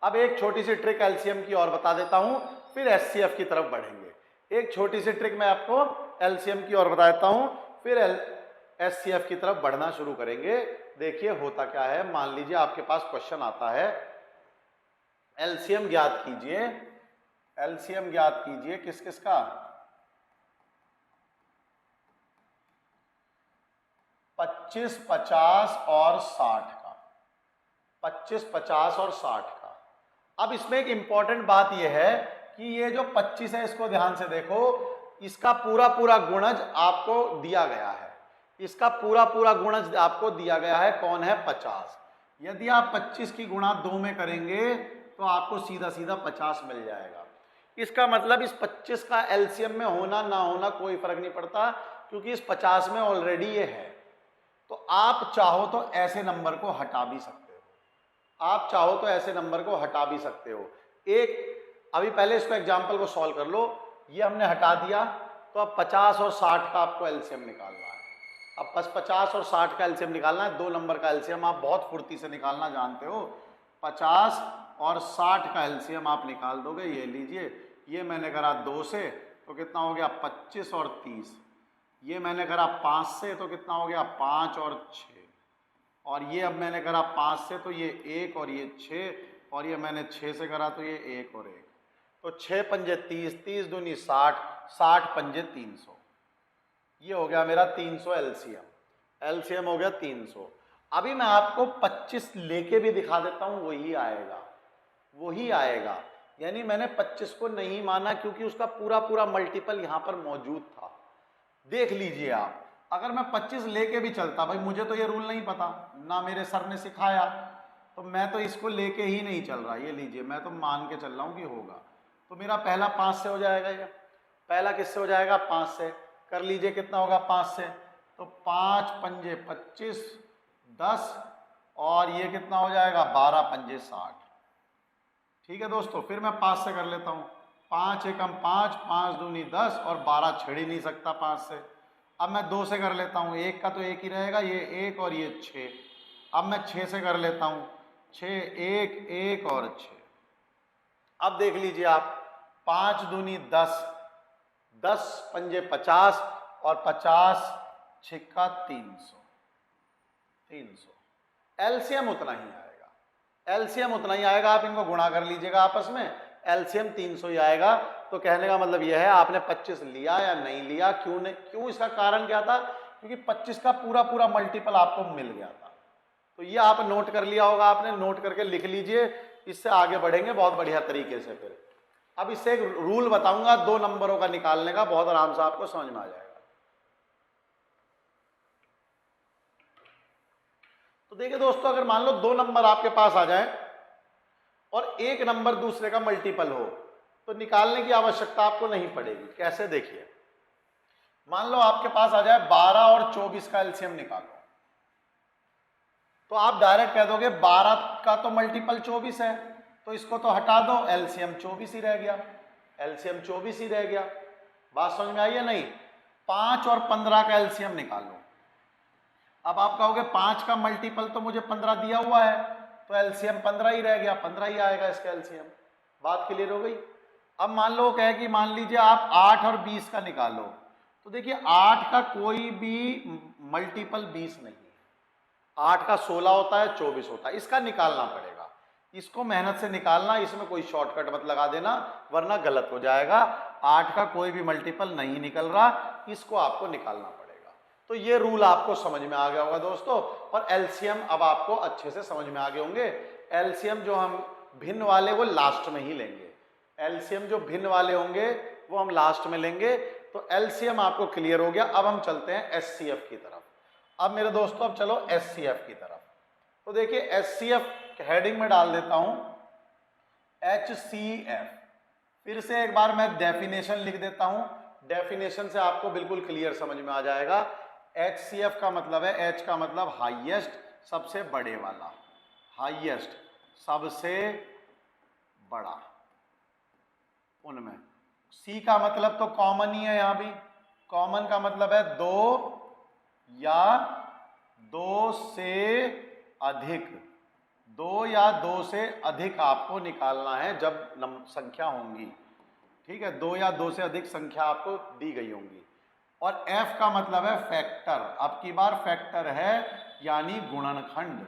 अब एक छोटी सी ट्रिक एलसीएम की और बता देता हूं, फिर एचसीएफ की तरफ बढ़ेंगे। एक छोटी सी ट्रिक मैं आपको एलसीएम की और बता देता हूं, फिर एचसीएफ की तरफ बढ़ना शुरू करेंगे। देखिए होता क्या है, मान लीजिए आपके पास क्वेश्चन आता है, एलसीएम ज्ञात कीजिए, एलसीएम ज्ञात कीजिए किस किस का, 25, 50 और 60 का, 25, 50 और 60 का। अब इसमें एक इंपॉर्टेंट बात यह है कि ये जो 25 है इसको ध्यान से देखो, इसका पूरा पूरा गुणज आपको दिया गया है, इसका पूरा पूरा गुणज आपको दिया गया है, कौन है 50। यदि आप 25 की गुणा 2 में करेंगे तो आपको सीधा सीधा 50 मिल जाएगा। इसका मतलब इस 25 का एलसीएम में होना ना होना कोई फर्क नहीं पड़ता, क्योंकि इस 50 में ऑलरेडी ये है। तो आप चाहो तो ऐसे नंबर को हटा भी सकते हो, आप चाहो तो ऐसे नंबर को हटा भी सकते हो। एक अभी पहले इसको एग्जाम्पल को सॉल्व कर लो, ये हमने हटा दिया, तो अब 50 और 60 का आपको एलसीएम निकालना है। अब बस 50 और 60 का एलसीएम निकालना है, 2 नंबर का एलसीएम आप बहुत फुर्ती से निकालना जानते हो। 50 और 60 का एलसीएम आप निकाल दोगे, ये लीजिए, ये मैंने करा 2 से तो कितना हो गया 25 और 30, ये मैंने करा 5 से तो कितना हो गया 5 और 6, और ये अब मैंने करा 5 से तो ये 1 और ये 6, और ये मैंने 6 से करा तो ये 1 और 1, तो 6 पंजे 30, 30 दूनी 60, 60 पंजे 300, ये हो गया मेरा 300 एलसीएम, एलसीएम हो गया 300। अभी मैं आपको 25 लेके भी दिखा देता हूं, वही आएगा, वही आएगा। यानी मैंने 25 को नहीं माना क्योंकि उसका पूरा पूरा मल्टीपल यहां पर मौजूद था। देख लीजिए आप, अगर मैं 25 लेके भी चलता, भाई मुझे तो ये रूल नहीं पता, ना मेरे सर ने सिखाया, तो मैं तो इसको लेके ही नहीं चल रहा। ये लीजिए, मैं तो मान के चल रहा हूं कि होगा, तो मेरा पहला 5 से हो जाएगा। ये पहला किससे हो जाएगा 5 से, कर लीजिए कितना होगा 5 से, तो 5 पंजे 25, 10, और ये कितना हो जाएगा 12 पंजे 60। ठीक है दोस्तों, फिर मैं 5 से कर लेता हूँ, 5 एकम 5, 5 दूनी 10, और 12 छिड़ ही नहीं सकता 5 से। अब मैं 2 से कर लेता हूँ, 1 का तो 1 ही रहेगा, ये 1 और ये 6। अब मैं 6 से कर लेता हूँ, 6, 1, 1 और 6। अब देख लीजिए आप, 5 दूनी 10, 10 पंजे 50, और 50 छिक्का 300, 300। एलसीएम उतना ही आएगा, एलसीएम उतना ही आएगा। आप इनको गुणा कर लीजिएगा आपस में, एलसीएम 300 ही आएगा। तो कहने का मतलब यह है, आपने 25 लिया या नहीं लिया, क्यों नहीं, क्यों, इसका कारण क्या था, क्योंकि 25 का पूरा पूरा मल्टीपल आपको मिल गया था। तो ये आप नोट कर लिया होगा आपने, नोट करके लिख लीजिए, इससे आगे बढ़ेंगे बहुत बढ़िया तरीके से। फिर अब इससे एक रूल बताऊंगा 2 नंबरों का निकालने का, बहुत आराम से आपको समझ में आ जाएगा। तो देखिए दोस्तों, अगर मान लो 2 नंबर आपके पास आ जाए और एक नंबर दूसरे का मल्टीपल हो, तो निकालने की आवश्यकता आपको नहीं पड़ेगी। कैसे, देखिए, मान लो आपके पास आ जाए 12 और 24 का एलसीएम निकालो, तो आप डायरेक्ट कह दोगे 12 का तो मल्टीपल 24 है, तो इसको तो हटा दो, एलसीएम 24 ही रह गया, एलसीएम 24 ही रह गया। बात समझ में आई या नहीं? 5 और 15 का एलसीएम निकालो। अब आप कहोगे 5 का मल्टीपल तो मुझे 15 दिया हुआ है, तो एलसीएम 15 ही रह गया, 15 ही आएगा इसका एलसीएम। बात क्लियर हो गई? अब मान लो कहे कि मान लीजिए आप 8 और 20 का निकालो, तो देखिए 8 का कोई भी मल्टीपल 20 नहीं है, 8 का 16 होता है, 24 होता है, इसका निकालना पड़ेगा। इसको मेहनत से निकालना, इसमें कोई शॉर्टकट मत लगा देना वरना गलत हो जाएगा। 8 का कोई भी मल्टीपल नहीं निकल रहा, इसको आपको निकालना पड़ेगा। तो ये रूल आपको समझ में आ गया होगा दोस्तों, और एलसीएम अब आपको अच्छे से समझ में आ गए होंगे। एलसीएम जो हम भिन्न वाले वो लास्ट में ही लेंगे, एलसीएम जो भिन्न वाले होंगे वो हम लास्ट में लेंगे। तो एलसीएम आपको क्लियर हो गया। अब हम चलते हैं एचसीएफ की तरफ। अब मेरे दोस्तों अब चलो एचसीएफ की तरफ। तो देखिए एचसीएफ हेडिंग में डाल देता हूं एचसीएफ। फिर से एक बार मैं डेफिनेशन लिख देता हूं, डेफिनेशन से आपको बिल्कुल क्लियर समझ में आ जाएगा। एचसीएफ का मतलब है, एच का मतलब हाईएस्ट, सबसे बड़े वाला, हाईएस्ट सबसे बड़ा उनमें। सी का मतलब तो कॉमन ही है, यहां भी कॉमन का मतलब है दो या दो से अधिक, दो या दो से अधिक आपको निकालना है जब संख्या होंगी, ठीक है, दो या दो से अधिक संख्या आपको दी गई होंगी। और एफ का मतलब है फैक्टर, अब की बार फैक्टर है यानी गुणनखंड,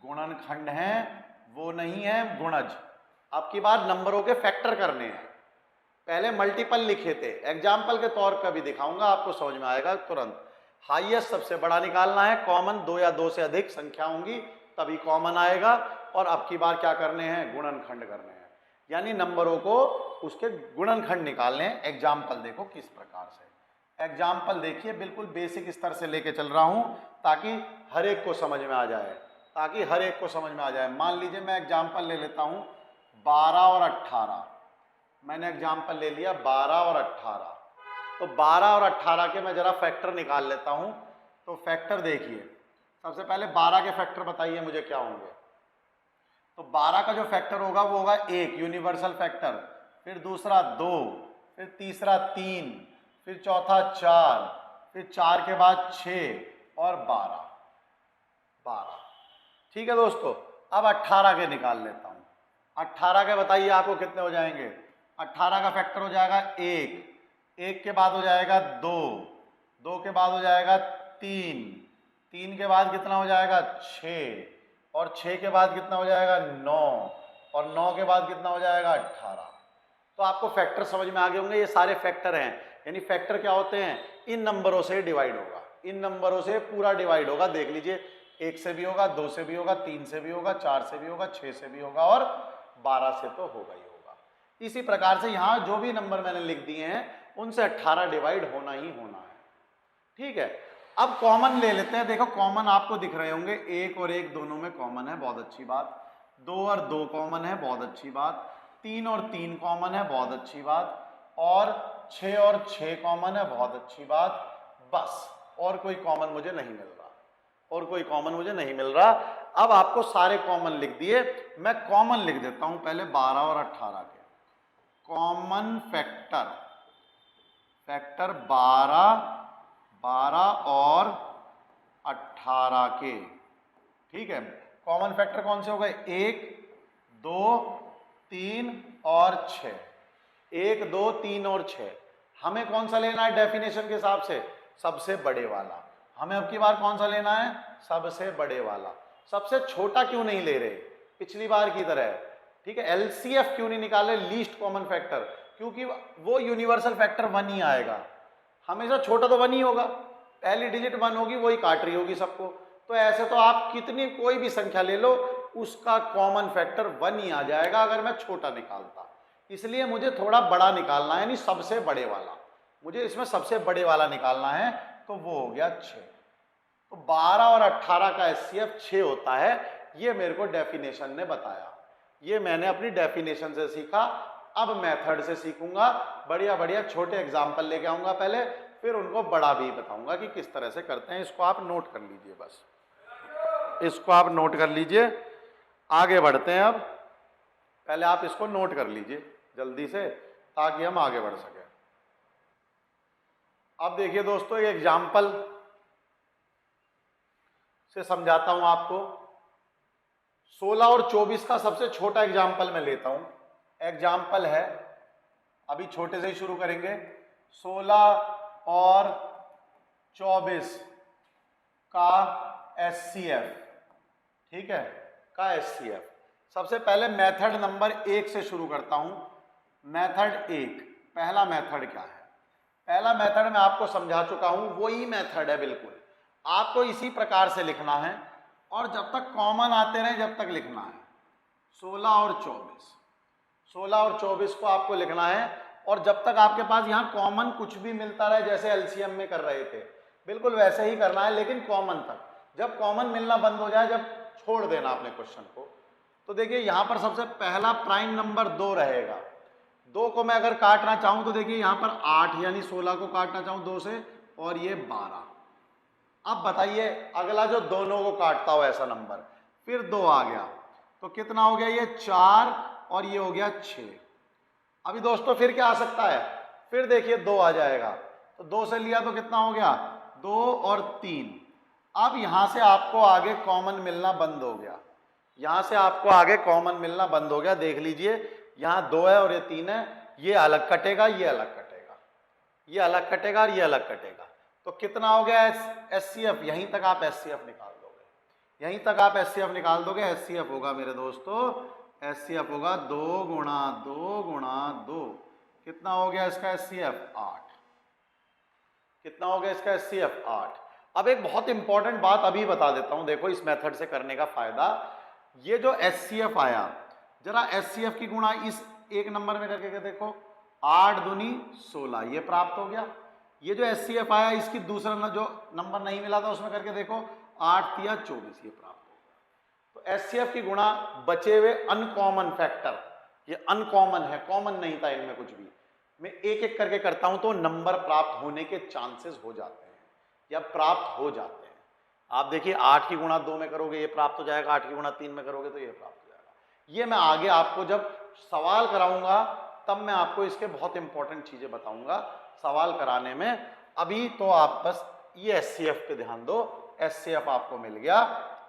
गुणनखंड है वो नहीं है गुणज। अब की बार नंबरों के फैक्टर करने हैं, पहले मल्टीपल लिखे थे, एग्जाम्पल के तौर पर भी दिखाऊंगा, आपको समझ में आएगा तुरंत। हाईएस्ट सबसे बड़ा निकालना है, कॉमन दो या दो से अधिक संख्या होंगी तभी कॉमन आएगा। और अब की बार क्या करने हैं, गुणनखंड करने हैं, यानी नंबरों को उसके गुणनखंड निकालने हैं। एग्जाम्पल देखो किस प्रकार से, एग्जाम्पल देखिए, बिल्कुल बेसिक स्तर से लेके चल रहा हूं ताकि हर एक को समझ में आ जाए, ताकि हर एक को समझ में आ जाए। मान लीजिए मैं एग्जाम्पल ले लेता हूं 12 और 18, मैंने एग्जाम्पल ले लिया 12 और 18। तो 12 और 18 के मैं जरा फैक्टर निकाल लेता हूं। तो फैक्टर देखिए, सबसे पहले 12 के फैक्टर बताइए मुझे क्या होंगे। तो 12 का जो फैक्टर होगा वो होगा 1 यूनिवर्सल फैक्टर, फिर दूसरा 2, फिर तीसरा 3, फिर चौथा 4, फिर 4 के बाद 6 और 12। ठीक है दोस्तों, अब 18 के निकाल लेता हूं। 18 के बताइए आपको कितने हो जाएंगे। 18 का फैक्टर हो जाएगा 1 के बाद हो जाएगा 2 के बाद हो जाएगा 3 के बाद कितना हो जाएगा 6, और 6 के बाद कितना हो जाएगा 9, और 9 के बाद कितना हो जाएगा 18। तो आपको फैक्टर समझ में आ गए होंगे, ये सारे फैक्टर हैं। यानी फैक्टर क्या होते हैं, इन नंबरों से डिवाइड होगा, इन नंबरों से पूरा डिवाइड होगा। देख लीजिए 1 से भी होगा, 2 से भी होगा, 3 से भी होगा, 4 से भी होगा, 6 से भी होगा, और 12 से तो होगा ही होगा। इसी प्रकार से यहाँ जो भी नंबर मैंने लिख दिए हैं उनसे 18 डिवाइड होना ही होना है, ठीक है। अब कॉमन ले लेते हैं। देखो कॉमन आपको दिख रहे होंगे, 1 और 1 दोनों में कॉमन है, बहुत अच्छी बात। 2 और 2 कॉमन है, बहुत अच्छी बात। 3 और 3 कॉमन है, बहुत अच्छी बात। और 6 और 6 कॉमन है, बहुत अच्छी बात। बस और कोई कॉमन मुझे नहीं मिल रहा, और कोई कॉमन मुझे नहीं मिल रहा। अब आपको सारे कॉमन लिख दिए, मैं कॉमन लिख देता हूं पहले 12 और 18 के कॉमन फैक्टर। फैक्टर 12 और 18 के, ठीक है। कॉमन फैक्टर कौन से हो गए, 1, 2, 3 और 6। 1, 2, 3 और 6। हमें कौन सा लेना है डेफिनेशन के हिसाब से, सबसे बड़े वाला। हमें अब की बार कौन सा लेना है, सबसे बड़े वाला। सबसे छोटा क्यों नहीं ले रहे पिछली बार की तरह, ठीक है। एलसीएफ क्यों नहीं निकाले, लीस्ट कॉमन फैक्टर, क्योंकि वो यूनिवर्सल फैक्टर 1 ही आएगा, हमेशा छोटा तो 1 ही होगा, पहली डिजिट 1 होगी, वही काट रही होगी सबको। तो ऐसे तो आप कितनी कोई भी संख्या ले लो उसका कॉमन फैक्टर 1 ही आ जाएगा अगर मैं छोटा निकालता। इसलिए मुझे थोड़ा बड़ा निकालना है, यानी सबसे बड़े वाला, मुझे इसमें सबसे बड़े वाला निकालना है। तो वो हो गया 6। तो 12 और 18 का एचसीएफ 6 होता है, ये मेरे को डेफिनेशन ने बताया, ये मैंने अपनी डेफिनेशन से सीखा। अब मेथड से सीखूंगा, बढ़िया बढ़िया छोटे एग्जाम्पल लेके आऊंगा पहले, फिर उनको बड़ा भी बताऊंगा कि किस तरह से करते हैं। इसको आप नोट कर लीजिए बस। इसको आप नोट कर लीजिए। आगे बढ़ते हैं अब, पहले आप इसको नोट कर लीजिए जल्दी से ताकि हम आगे बढ़ सकें। अब देखिए दोस्तों, एक एग्जाम्पल से समझाता हूं आपको। 16 और 24 का सबसे छोटा एग्जाम्पल मैं लेता हूं। एग्जाम्पल है, अभी छोटे से ही शुरू करेंगे। 16 और 24 का HCF, ठीक है, का HCF। सबसे पहले मेथड नंबर 1 से शुरू करता हूं। मेथड 1, पहला मेथड क्या है? पहला मेथड मैं आपको समझा चुका हूं, वही मेथड है बिल्कुल। आपको इसी प्रकार से लिखना है और जब तक कॉमन आते रहे जब तक लिखना है। 16 और 24, 16 और 24 को आपको लिखना है और जब तक आपके पास यहाँ कॉमन कुछ भी मिलता रहे, जैसे एलसीएम में कर रहे थे, बिल्कुल वैसे ही करना है, लेकिन कॉमन तक। जब कॉमन मिलना बंद हो जाए, जब छोड़ देना अपने क्वेश्चन को। तो देखिए यहाँ पर सबसे पहला प्राइम नंबर 2 रहेगा। 2 को मैं अगर काटना चाहूं तो देखिए यहाँ पर 8 यानी 16 को काटना चाहूं 2 से, और ये 12। अब बताइए अगला जो दोनों को काटता हो ऐसा नंबर, फिर 2 आ गया तो कितना हो गया? ये 4 और ये हो गया 6। अभी दोस्तों फिर क्या आ सकता है? फिर देखिए 2 आ जाएगा, तो 2 से लिया तो कितना हो गया? 2 और 3। अब यहां से आपको आगे कॉमन मिलना बंद हो गया, यहां से आपको आगे कॉमन मिलना बंद हो गया। देख लीजिए यहाँ 2 है और ये 3 है, ये अलग कटेगा, ये अलग कटेगा, ये अलग कटेगा और ये अलग कटेगा। तो कितना हो गया HCF? यहीं तक आप HCF निकाल दोगे, यहीं तक आप HCF निकाल दोगे। HCF होगा मेरे दोस्तों, HCF होगा 2 गुणा 2 गुणा 2। कितना हो गया इसका HCF? 8। कितना हो गया इसका HCF? 8। अब एक बहुत इंपॉर्टेंट बात अभी बता देता हूं, देखो इस मेथड से करने का फायदा। ये जो HCF आया, जरा HCF की गुणा इस एक नंबर में करके देखो, 8 दूनी 16, ये प्राप्त हो गया। ये जो HCF आया, इसकी दूसरा जो नंबर नहीं मिला था उसमें करके देखो, 8 तिया 24, ये प्राप्त हो गया। तो HCF की गुणा बचे हुए अनकॉमन फैक्टर, ये अनकॉमन है, कॉमन नहीं था इनमें कुछ भी। मैं एक एक करके करता हूं तो नंबर प्राप्त होने के चांसेस हो जाते हैं या प्राप्त हो जाते हैं। आप देखिए 8 की गुणा 2 में करोगे ये प्राप्त हो जाएगा, 8 की गुणा 3 में करोगे तो ये प्राप्त हो जाएगा। ये मैं आगे आपको जब सवाल कराऊंगा तब मैं आपको इसके बहुत इंपॉर्टेंट चीजें बताऊंगा सवाल कराने में। अभी तो आप बस ये HCF पे ध्यान दो। HCF आपको मिल गया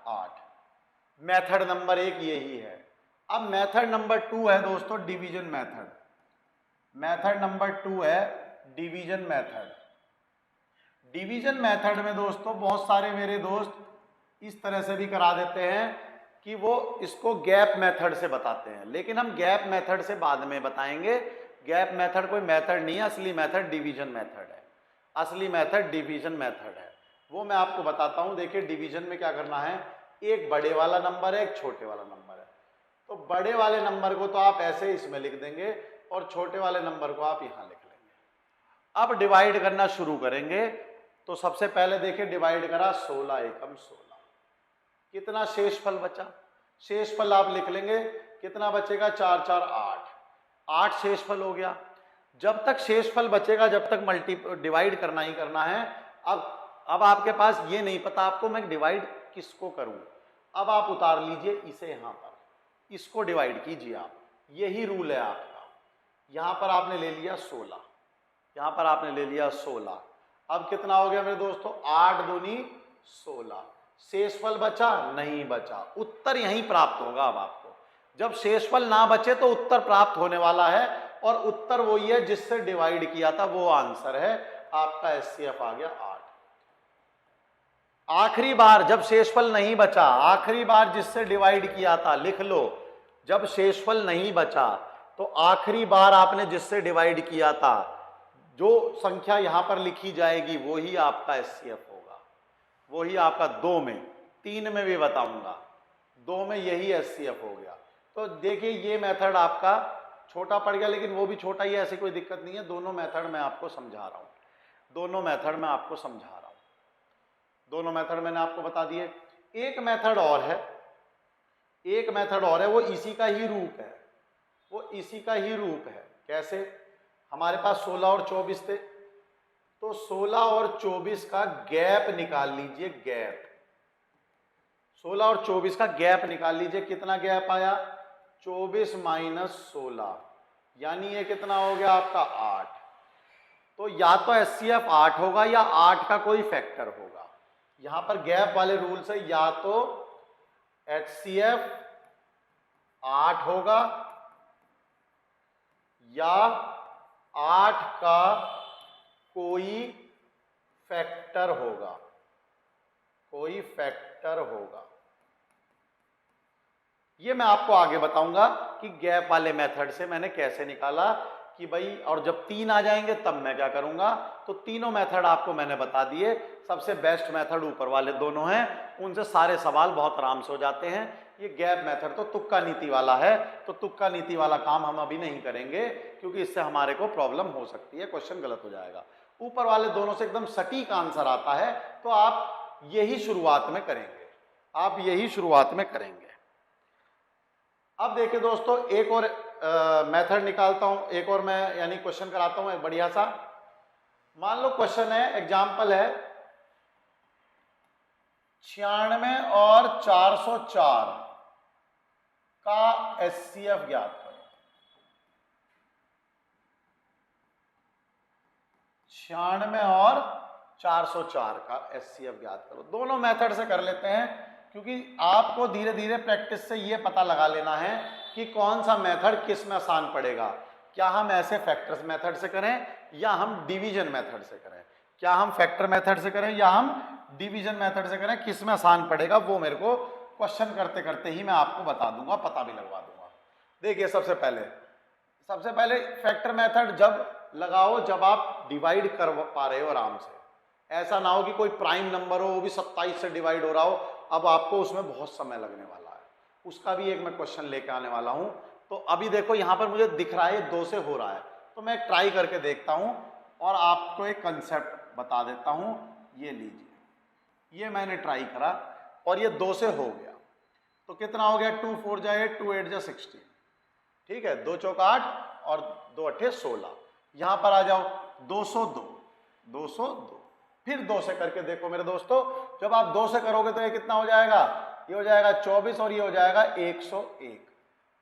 8। मेथड नंबर 1 यही है। अब मेथड नंबर 2 है दोस्तों डिवीजन मेथड। मेथड नंबर 2 है डिवीजन मेथड। डिवीजन मेथड में दोस्तों बहुत सारे मेरे दोस्त इस तरह से भी करा देते हैं कि वो इसको गैप मेथड से बताते हैं, लेकिन हम गैप मेथड से बाद में बताएंगे। गैप मेथड कोई मेथड नहीं है, असली मेथड डिवीजन मेथड है। असली मेथड डिवीजन मेथड है, वो मैं आपको बताता हूं। देखिए डिवीजन में क्या करना है, एक बड़े वाला नंबर है, एक छोटे वाला नंबर है। तो बड़े वाले नंबर को तो आप ऐसे इसमें लिख देंगे और छोटे वाले नंबर को आप यहां लिख लेंगे। अब डिवाइड करना शुरू करेंगे। तो सबसे पहले देखिए डिवाइड करा, 16 एकम 16, कितना शेषफल बचा? शेषफल आप लिख लेंगे, कितना बचेगा? 4 4 8, 8 शेषफल हो गया। जब तक शेषफल बचेगा जब तक डिवाइड करना ही करना है। अब आपके पास ये नहीं पता आपको मैं डिवाइड किसको करूं। अब आप उतार लीजिए इसे यहां पर, इसको डिवाइड कीजिए आप, यही रूल है आपका। यहां पर आपने ले लिया 16, यहां पर आपने ले लिया 16। अब कितना हो गया मेरे दोस्तों? 8 दूनी 16। शेषफल बचा? नहीं बचा। उत्तर यहीं प्राप्त होगा। अब आपको जब शेषफल ना बचे तो उत्तर प्राप्त होने वाला है, और उत्तर वही है जिससे डिवाइड किया था, वो आंसर है आपका। HCF आ गया 8। आखिरी बार जब शेषफल नहीं बचा, आखिरी बार जिससे डिवाइड किया था, लिख लो, जब शेषफल नहीं बचा तो आखिरी बार आपने जिससे डिवाइड किया था, जो संख्या यहां पर लिखी जाएगी वही आपका HCF होगा, वही आपका। 2 में, 3 में भी बताऊंगा, 2 में यही HCF हो गया। तो देखिए ये मेथड आपका छोटा पड़ गया, लेकिन वो भी छोटा ही है, ऐसी कोई दिक्कत नहीं है। दोनों मेथड मैं आपको समझा रहा हूं, दोनों मेथड मैं आपको समझा रहा हूं, दोनों मेथड मैंने आपको बता दिए। एक मेथड और है, एक मेथड और है, वो इसी का ही रूप है, वो इसी का ही रूप है। कैसे? हमारे पास 16 और 24 थे, तो 16 और 24 का गैप निकाल लीजिए, गैप। 16 और 24 का गैप निकाल लीजिए, कितना गैप आया, 24 माइनस 16, यानी ये कितना हो गया आपका 8। तो या तो HCF 8 होगा या 8 का कोई फैक्टर होगा। यहां पर गैप वाले रूल से या तो HCF 8 होगा या 8 का कोई फैक्टर होगा, कोई फैक्टर होगा। ये मैं आपको आगे बताऊंगा कि गैप वाले मेथड से मैंने कैसे निकाला कि भाई, और जब 3 आ जाएंगे तब मैं क्या करूंगा। तो तीनों मेथड आपको मैंने बता दिए। सबसे बेस्ट मेथड ऊपर वाले दोनों हैं, उनसे सारे सवाल बहुत आराम से हो जाते हैं। ये गैप मेथड तो तुक्का नीति वाला है, तो तुक्का नीति वाला काम हम अभी नहीं करेंगे क्योंकि इससे हमारे को प्रॉब्लम हो सकती है, क्वेश्चन गलत हो जाएगा। ऊपर वाले दोनों से एकदम सटीक आंसर आता है, तो आप यही शुरुआत में करेंगे, आप यही शुरुआत में करेंगे। अब देखिए दोस्तों, एक और मेथड निकालता हूं, एक और मैं यानी क्वेश्चन कराता हूं एक बढ़िया सा। मान लो क्वेश्चन है, एग्जाम्पल है 96 और 404 का HCF ज्ञात करो। 96 और 404 का HCF ज्ञात करो। दोनों मेथड से कर लेते हैं क्योंकि आपको धीरे धीरे प्रैक्टिस से ये पता लगा लेना है कि कौन सा मेथड किस में आसान पड़ेगा। क्या हम ऐसे फैक्टर्स मेथड से करें या हम डिवीजन मेथड से करें, क्या हम फैक्टर मेथड से करें या हम डिवीजन मेथड से करें, किस में आसान पड़ेगा वो मेरे को क्वेश्चन करते करते ही मैं आपको बता दूंगा, पता भी लगवा दूंगा। देखिए सबसे पहले फैक्टर मेथड जब लगाओ जब आप डिवाइड कर पा रहे हो आराम से। ऐसा ना हो कि कोई प्राइम नंबर हो, वो भी 27 से डिवाइड हो रहा हो, अब आपको उसमें बहुत समय लगने वाला है। उसका भी एक मैं क्वेश्चन लेके आने वाला हूं। तो अभी देखो यहां पर मुझे दिख रहा है 2 से हो रहा है, तो मैं ट्राई करके देखता हूं और आपको एक कंसेप्ट बता देता हूं। ये लीजिए, ये मैंने ट्राई करा और ये 2 से हो गया, तो कितना हो गया, 2 4 जा 8, 2 8 जा 16, ठीक है, 2 चौक 8 और 2 अट्ठे 16। यहां पर आ जाओ 202, 202, फिर 2 से करके देखो मेरे दोस्तों। जब आप 2 से करोगे तो ये कितना हो जाएगा, ये हो जाएगा 24 और ये हो जाएगा 101।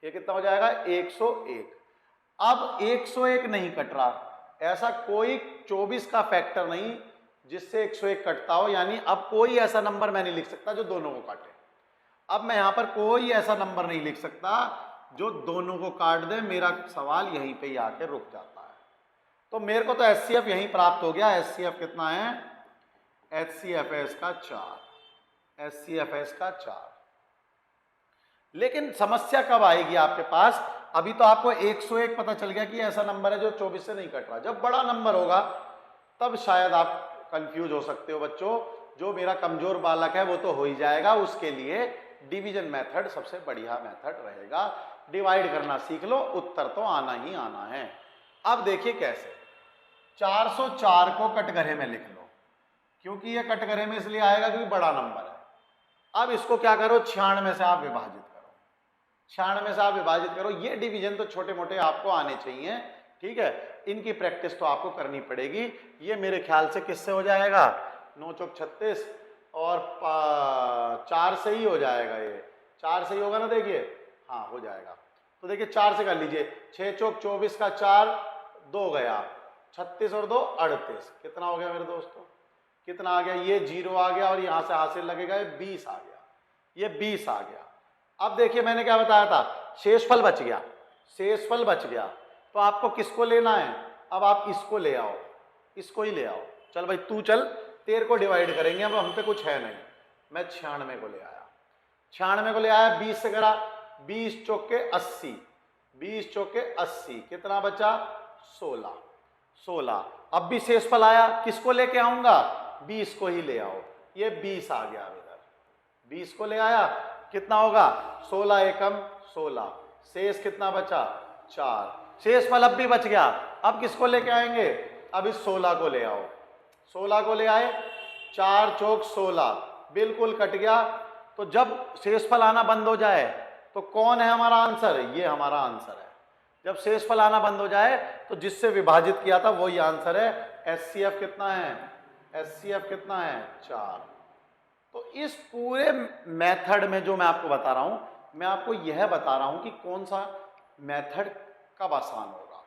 ये कितना हो जाएगा, 101। अब 101 नहीं कट रहा, ऐसा कोई 24 का फैक्टर नहीं जिससे 101 कटता हो, यानी अब कोई ऐसा नंबर मैं नहीं लिख सकता जो दोनों को काटे। अब मैं यहां पर कोई ऐसा नंबर नहीं लिख सकता जो दोनों को काट दे। मेरा सवाल यहीं पे ही आके रुक जाता है। तो मेरे को तो HCF यहीं प्राप्त हो गया। HCF कितना है, HCF है इसका 4, HCF है इसका 4। लेकिन समस्या कब आएगी आपके पास, अभी तो आपको 101 पता चल गया कि ऐसा नंबर है जो 24 से नहीं कट रहा। जब बड़ा नंबर होगा तब शायद आप कंफ्यूज हो सकते हो बच्चों। जो मेरा कमजोर बालक है वो तो हो ही जाएगा, उसके लिए डिवीजन मेथड सबसे बढ़िया मेथड रहेगा। डिवाइड करना सीख लो, उत्तर तो आना ही आना है। अब देखिए कैसे, 404 को कटघरे में लिख लो, क्योंकि ये कटघरे में इसलिए आएगा क्योंकि बड़ा नंबर है। अब इसको क्या करो, 96 से आप विभाजित करो, 96 से आप विभाजित करो। ये डिवीजन तो छोटे मोटे आपको आने चाहिए, ठीक है, इनकी प्रैक्टिस तो आपको करनी पड़ेगी। ये मेरे ख्याल से किससे हो जाएगा, 9 चौक 36 और 4 से ही हो जाएगा। ये 4 से ही होगा ना, देखिए, हाँ हो जाएगा। तो देखिए 4 से कर लीजिए, 6 चौक 24 का 4, 2 गया, 36 और 2 38, कितना हो गया मेरे दोस्तों, कितना आ गया, ये 0 आ गया और यहां से हासिल लगेगा, ये 20 आ गया, ये 20 आ गया। अब देखिए मैंने क्या बताया था, शेषफल बच गया, शेषफल बच गया। तो आपको किसको लेना है, अब आप इसको ले आओ, इसको ही ले आओ। चल भाई तू चल, 13 को डिवाइड करेंगे, अब हम पे कुछ है नहीं। मैं 96 को ले आया, 96 को ले आया, 20 से करा, 20 चौके 80, 20 चौके 80, कितना बचा, 16, 16। अब भी शेषफल आया, किसको लेके आऊंगा, 20 को ही ले आओ, ये 20 आ गया इधर, 20 को ले आया, कितना होगा, 16 एकम 16, शेष कितना बचा, 4। शेषफल अब भी बच गया, अब किसको लेके आएंगे, अब इस 16 को ले आओ, 16 को ले आए, 4 चौक 16, बिल्कुल कट गया। तो जब शेषफल आना बंद हो जाए तो कौन है हमारा आंसर, ये हमारा आंसर है। जब शेषफल आना बंद हो जाए तो जिससे विभाजित किया था वही आंसर है। HCF कितना है, HCF कितना है, 4। तो इस पूरे मेथड में जो मैं आपको बता रहा हूं, मैं आपको यह बता रहा हूं कि कौन सा मेथड कब आसान होगा।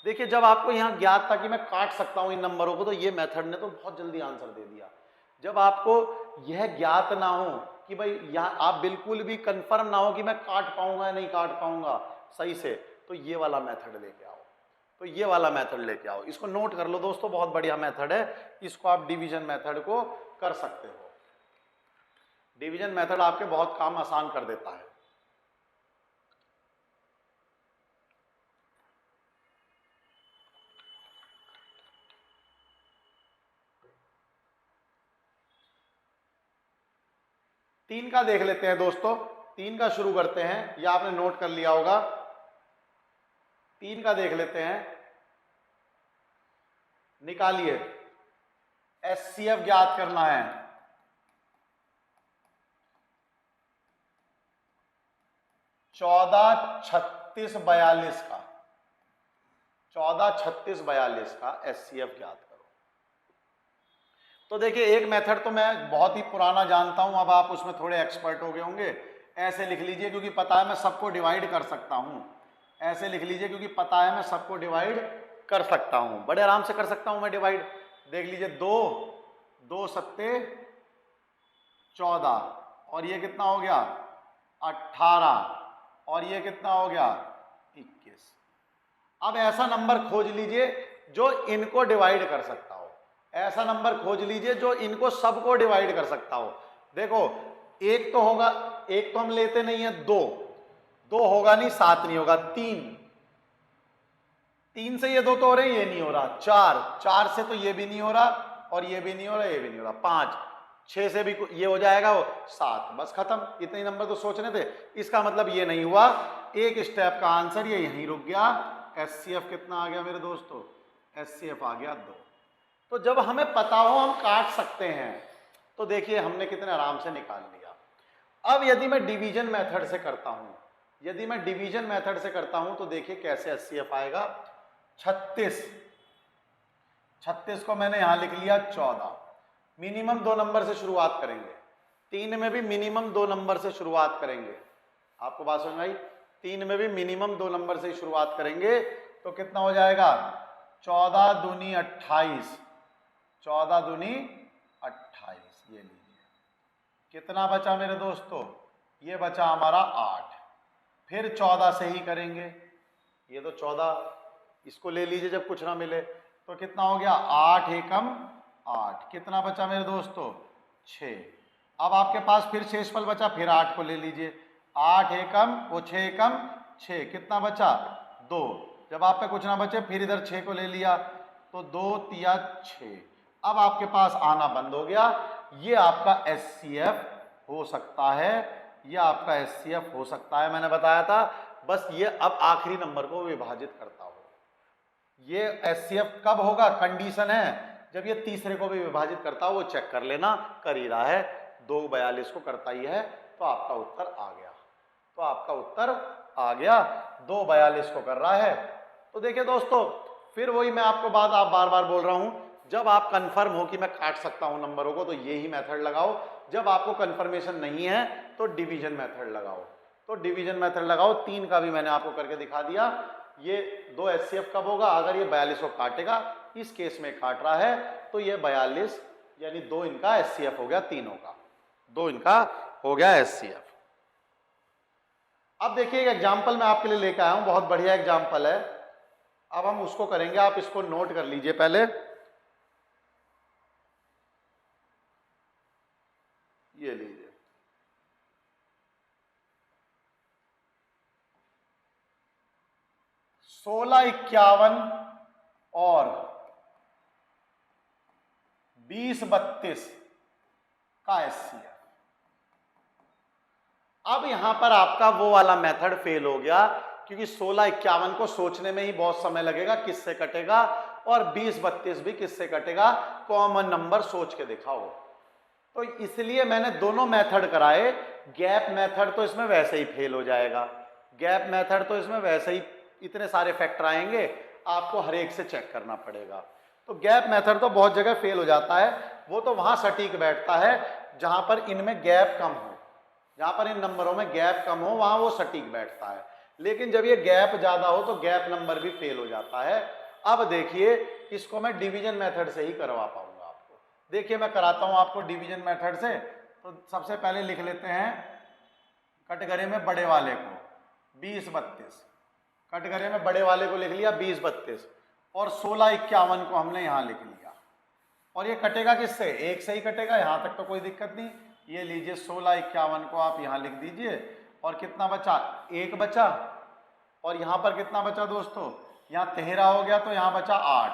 देखिए, जब आपको यहां ज्ञात था कि मैं काट सकता हूं इन नंबरों को, तो ये मेथड ने तो बहुत जल्दी आंसर दे दिया। जब आपको यह ज्ञात ना हो कि भाई यहां आप बिल्कुल भी कंफर्म ना हो कि मैं काट पाऊंगा या नहीं काट पाऊंगा सही से, तो ये वाला मेथड लेके आओ। तो ये वाला मेथड लेके आओ, इसको नोट कर लो दोस्तों, बहुत बढ़िया मेथड है। इसको आप डिवीजन मेथड को कर सकते हो। डिवीजन मेथड आपके बहुत काम आसान कर देता है। तीन का देख लेते हैं दोस्तों, तीन का शुरू करते हैं। यह आपने नोट कर लिया होगा। तीन का देख लेते हैं। निकालिए, एचसीएफ ज्ञात करना है। 143642 का 143642 का एचसीएफ ज्ञात करो। तो देखिए, एक मेथड तो मैं बहुत ही पुराना जानता हूं, अब आप उसमें थोड़े एक्सपर्ट हो गए होंगे। ऐसे लिख लीजिए, क्योंकि पता है मैं सबको डिवाइड कर सकता हूं। ऐसे लिख लीजिए, क्योंकि पता है मैं सबको डिवाइड कर सकता हूं, बड़े आराम से कर सकता हूं मैं डिवाइड। देख लीजिए, 2 सत्ते 14, और ये कितना हो गया 18, और ये कितना हो गया 21। अब ऐसा नंबर खोज लीजिए जो इनको डिवाइड कर सकता हो। ऐसा नंबर खोज लीजिए जो इनको सबको डिवाइड कर सकता हो। देखो, एक तो होगा, एक तो हम लेते नहीं है, 2 होगा नहीं, 7 नहीं होगा, 3 से ये 2 तो हो रहे हैं, ये नहीं हो रहा, 4 से तो ये भी नहीं हो रहा, और ये भी नहीं हो रहा, ये भी नहीं हो रहा, 5, 6 से भी ये हो जाएगा, वो 7, बस खत्म। इतने नंबर तो सोचने थे। इसका मतलब ये नहीं हुआ, एक स्टेप का आंसर ये यहीं रुक गया। एचसीएफ कितना आ गया मेरे दोस्तों? एचसीएफ आ गया 2। तो जब हमें पता हो हम काट सकते हैं, तो देखिए हमने कितने आराम से निकाल लिया। अब यदि मैं डिवीजन मेथड से करता हूं, यदि मैं डिवीजन मेथड से करता हूं, तो देखिए कैसे एचसीएफ आएगा। 36 को मैंने यहां लिख लिया 14। मिनिमम 2 नंबर से शुरुआत करेंगे। 3 में भी मिनिमम 2 नंबर से शुरुआत करेंगे। आपको बात समझ में आई? 3 में भी मिनिमम 2 नंबर से शुरुआत करेंगे, तो कितना हो जाएगा 14 दूनी 28। 14 दूनी 28, ये लीजिए। कितना बचा मेरे दोस्तों? ये बचा हमारा 8। फिर 14 से ही करेंगे। ये तो 14, इसको ले लीजिए जब कुछ ना मिले, तो कितना हो गया 8 एकम 8। कितना बचा मेरे दोस्तों? 6। अब आपके पास फिर शेषफल बचा, फिर 8 को ले लीजिए। 8 एकम, वो 6 एकम 6, कितना बचा 2। जब आप पे कुछ ना बचे, फिर इधर 6 को ले लिया, तो 2 तिया 6। अब आपके पास आना बंद हो गया। ये आपका एचसीएफ हो सकता है, ये आपका एचसीएफ हो सकता है, मैंने बताया था। बस ये अब आखिरी नंबर को विभाजित करता हो। ये एचसीएफ कब होगा? कंडीशन है जब ये तीसरे को भी विभाजित करता हो। वो चेक कर लेना, कर ही रहा है, 242 को करता ही है, तो आपका उत्तर आ गया। तो आपका उत्तर आ गया, 242 को कर रहा है। तो देखिए दोस्तों, फिर वही मैं आपको बात आप बार बार बोल रहा हूं, जब आप कंफर्म हो कि मैं काट सकता हूं नंबरों को, तो ये ही मेथड लगाओ। जब आपको कंफर्मेशन नहीं है, तो डिवीजन मेथड लगाओ। तो डिवीजन मेथड लगाओ। 3 का भी मैंने आपको करके दिखा दिया। ये 2 एचसीएफ कब होगा? अगर ये 42 को काटेगा, इस केस में काट रहा है, तो ये 42 यानी 2 इनका एचसीएफ हो गया, तीनों का 2 इनका हो गया एचसीएफ। अब देखिए, एक एग्जाम्पल मैं आपके लिए लेकर आया हूं, बहुत बढ़िया एग्जाम्पल है। अब हम उसको करेंगे, आप इसको नोट कर लीजिए पहले। ये लीजिए, 1651 और 2032 का एचसीएफ। अब यहां पर आपका वो वाला मेथड फेल हो गया, क्योंकि 1651 को सोचने में ही बहुत समय लगेगा किससे कटेगा, और 2032 भी किससे कटेगा, कॉमन नंबर सोच के दिखाओ। तो इसलिए मैंने दोनों मेथड कराए। गैप मेथड तो इसमें वैसे ही फेल हो जाएगा। गैप मेथड तो इसमें वैसे ही इतने सारे फैक्टर आएंगे, आपको हर एक से चेक करना पड़ेगा। तो गैप मेथड तो बहुत जगह फेल हो जाता है, वो तो वहां सटीक बैठता है जहां पर इनमें गैप कम हो, जहां पर इन नंबरों में गैप कम हो वहां वो सटीक बैठता है। लेकिन जब ये गैप ज्यादा हो तो गैप नंबर भी फेल हो जाता है। अब देखिए इसको मैं डिवीजन मेथड से ही करवा पाऊंगा आपको। देखिए मैं कराता हूं आपको डिवीजन मेथड से। तो सबसे पहले लिख लेते हैं कटघरे में बड़े वाले को 20-32, कटघरे में बड़े वाले को लिख लिया 20-32 और 16-51 को हमने यहां लिख लिया। और ये कटेगा किससे? 1 से ही कटेगा, यहां तक तो कोई दिक्कत नहीं। ये लीजिए 16-51 को आप यहां लिख दीजिए और कितना बचा? 1 बचा। और यहां पर कितना बचा दोस्तों? यहाँ 13 हो गया तो यहाँ बचा 8